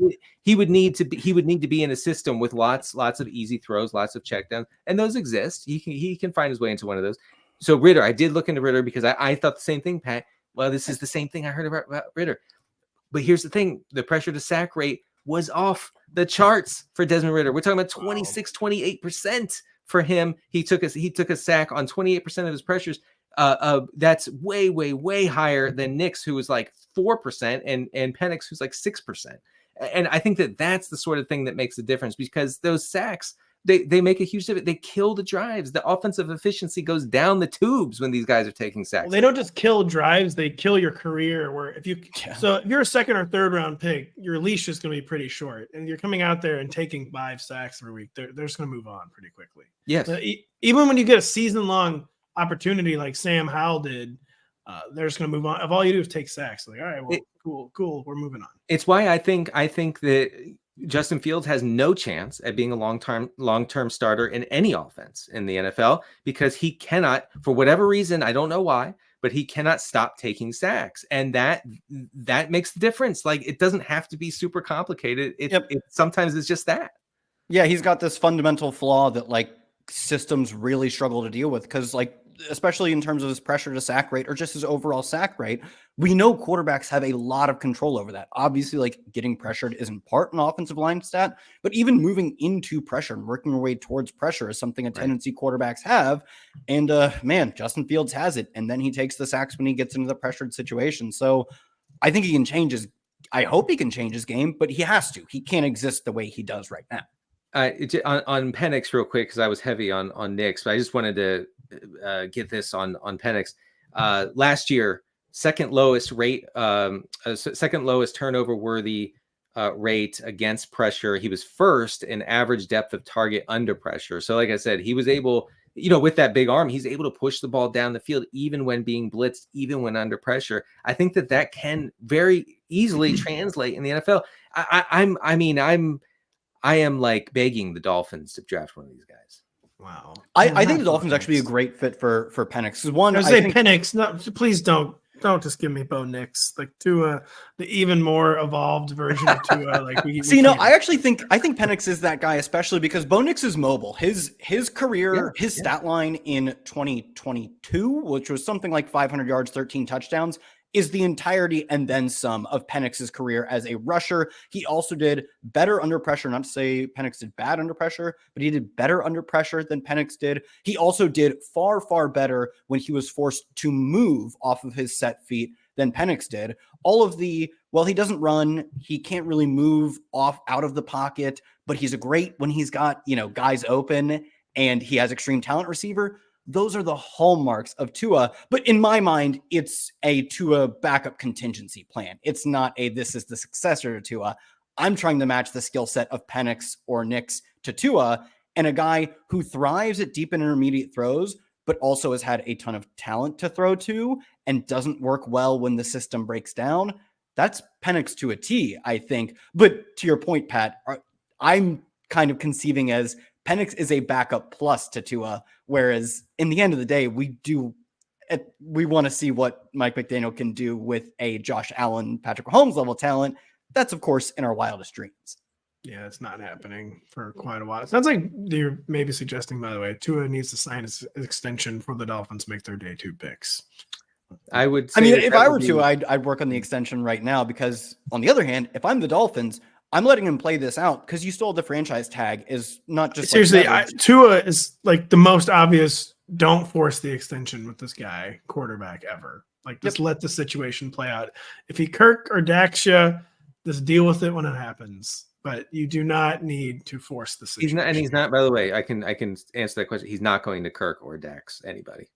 he would need to be in a system with lots of easy throws, lots of checkdowns, and those exist. He can find his way into one of those. So Ritter, I did look into Ritter because I thought the same thing, Pat. Well, this is the same thing I heard about Ritter. But here's the thing: the pressure to sack rate was off the charts for Desmond Ritter. We're talking about 28% for him. He took a sack on 28% of his pressures. That's way higher than Knicks, who was like 4%, and Penix, who's like 6%. And I think that's the sort of thing that makes a difference, because those sacks, they make a huge difference. They kill the drives. The offensive efficiency goes down the tubes when these guys are taking sacks. Well, they don't just kill drives; they kill your career. So if you're a second or third round pick, your leash is going to be pretty short, and you're coming out there and taking 5 sacks every week. They're just going to move on pretty quickly. Yes. Even when you get a season long opportunity like Sam Howell did, they're just going to move on. If all you do is take sacks, like, all right, well, cool, we're moving on. It's why I think that Justin Fields has no chance at being a long-term starter in any offense in the NFL, because he cannot, for whatever reason, I don't know why, but he cannot stop taking sacks, and that makes the difference. Like, it doesn't have to be super complicated. Sometimes it's just that. Yeah, he's got this fundamental flaw that like systems really struggle to deal with, because like, especially in terms of his pressure to sack rate or just his overall sack rate, we know quarterbacks have a lot of control over that. Obviously, like, getting pressured is in part an offensive line stat, but even moving into pressure and working your way towards pressure is something a tendency quarterbacks have. And man, Justin Fields has it. And then he takes the sacks when he gets into the pressured situation. So I think he can change I hope he can change his game, but he has to. He can't exist the way he does right now. On Penix real quick, because I was heavy on Knicks, but I just wanted to get this on Penix. Last year, second lowest turnover worthy rate against pressure. He was first in average depth of target under pressure. So like I said, he was able, with that big arm, he's able to push the ball down the field, even when being blitzed, even when under pressure. I think that can very easily translate in the NFL. I am like begging the Dolphins to draft one of these guys. Wow. I think the Dolphins actually be a great fit for Penix. Penix. No, please don't just give me Bo Nix. Like Tua, the even more evolved version of Tua. Like I think Penix is that guy, especially because Bo Nix is mobile. His career, his stat line in 2022, which was something like 500 yards, 13 touchdowns, is the entirety and then some of Penix's career as a rusher. He also did better under pressure. Not to say Penix did bad under pressure, but he did better under pressure than Penix did. He also did far, far better when he was forced to move off of his set feet than Penix did. He doesn't run. He can't really move out of the pocket, but he's a great when he's got, guys open, and he has extreme talent receiver. Those are the hallmarks of Tua, but in my mind, it's a Tua backup contingency plan. It's not this is the successor to Tua. I'm trying to match the skill set of Penix or Nix to Tua, and a guy who thrives at deep and intermediate throws, but also has had a ton of talent to throw to and doesn't work well when the system breaks down. That's Penix to a T, I think. But to your point, Pat, I'm kind of conceiving as Penix is a backup plus to Tua, whereas in the end of the day, we want to see what Mike McDaniel can do with a Josh Allen, Patrick Mahomes level talent. That's, of course, in our wildest dreams. Yeah, it's not happening for quite a while. It sounds like you're maybe suggesting, by the way, Tua needs to sign his extension for the Dolphins make their day two picks. I would say if I were to, I'd work on the extension right now, because on the other hand, if I'm the Dolphins, I'm letting him play this out, because you stole the franchise tag is not just seriously. Tua is like the most obvious. Don't force the extension with this guy quarterback ever. Like, just let the situation play out. If he Kirk or Daxia, just deal with it when it happens. But you do not need to force the situation. He's not. By the way, I can answer that question. He's not going to Kirk or Dax. Anybody.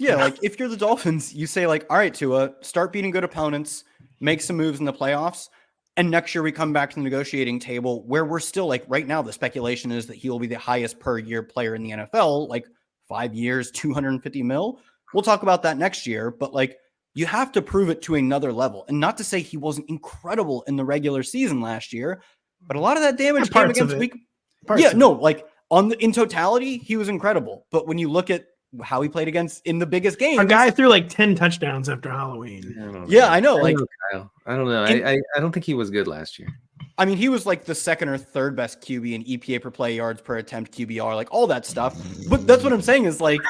Yeah, like if you're the Dolphins, you say like, all right, Tua, start beating good opponents, make some moves in the playoffs. And next year we come back to the negotiating table where we're still like right now, the speculation is that he will be the highest per year player in the NFL, like 5 years, 250 mil. We'll talk about that next year, but like you have to prove it to another level. And not to say he wasn't incredible in the regular season last year, but a lot of that damage came against weak. Yeah, no, like in totality, he was incredible. But when you look at how he played against in the biggest game, a guy threw like 10 touchdowns after Halloween. I know. I don't know. I don't think he was good last year. I mean, he was like the second or third best QB in EPA per play, yards per attempt, QBR, like all that stuff. But that's what I'm saying is like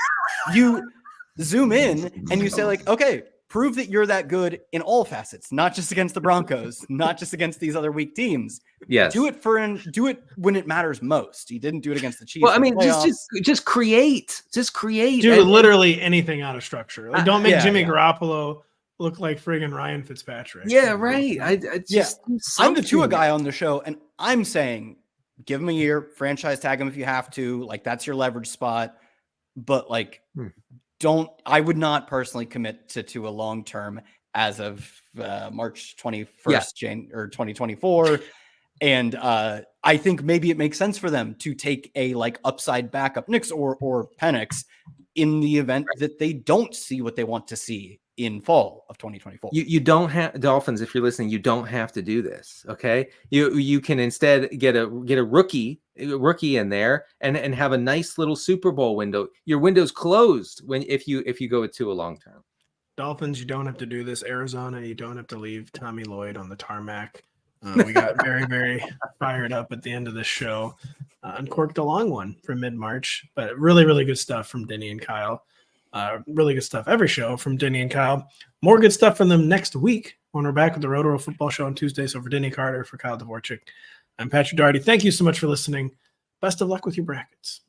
you zoom in and you say like, okay, prove that you're that good in all facets, not just against the Broncos, not just against these other weak teams. Yes. Do it when it matters most. He didn't do it against the Chiefs. Well, I mean, just create. Do literally anything out of structure. Like, don't make Jimmy Garoppolo look like friggin' Ryan Fitzpatrick. Yeah, right. I'm the Tua guy on the show, and I'm saying give him a year, franchise tag him if you have to. Like that's your leverage spot. But like I would not personally commit to a long term as of March 21st, or 2024. And I think maybe it makes sense for them to take a like upside backup Nix or Penix in the event that they don't see what they want to see in fall of 2024. You don't have Dolphins. If you're listening, you don't have to do this. Okay. You can instead get a rookie in there and have a nice little Super Bowl window. Your window's closed if you go with Tua long term. Dolphins, you don't have to do this. Arizona, you don't have to leave Tommy Lloyd on the tarmac. We got very, very fired up at the end of the show. Uncorked a long one from mid-March, but really, really good stuff from Denny and Kyle. Really good stuff every show from Denny and Kyle. More good stuff from them next week when we're back with the Rotoworld Football Show on Tuesday. So for Denny Carter, for Kyle Dvorchak, I'm Patrick Daugherty. Thank you so much for listening. Best of luck with your brackets.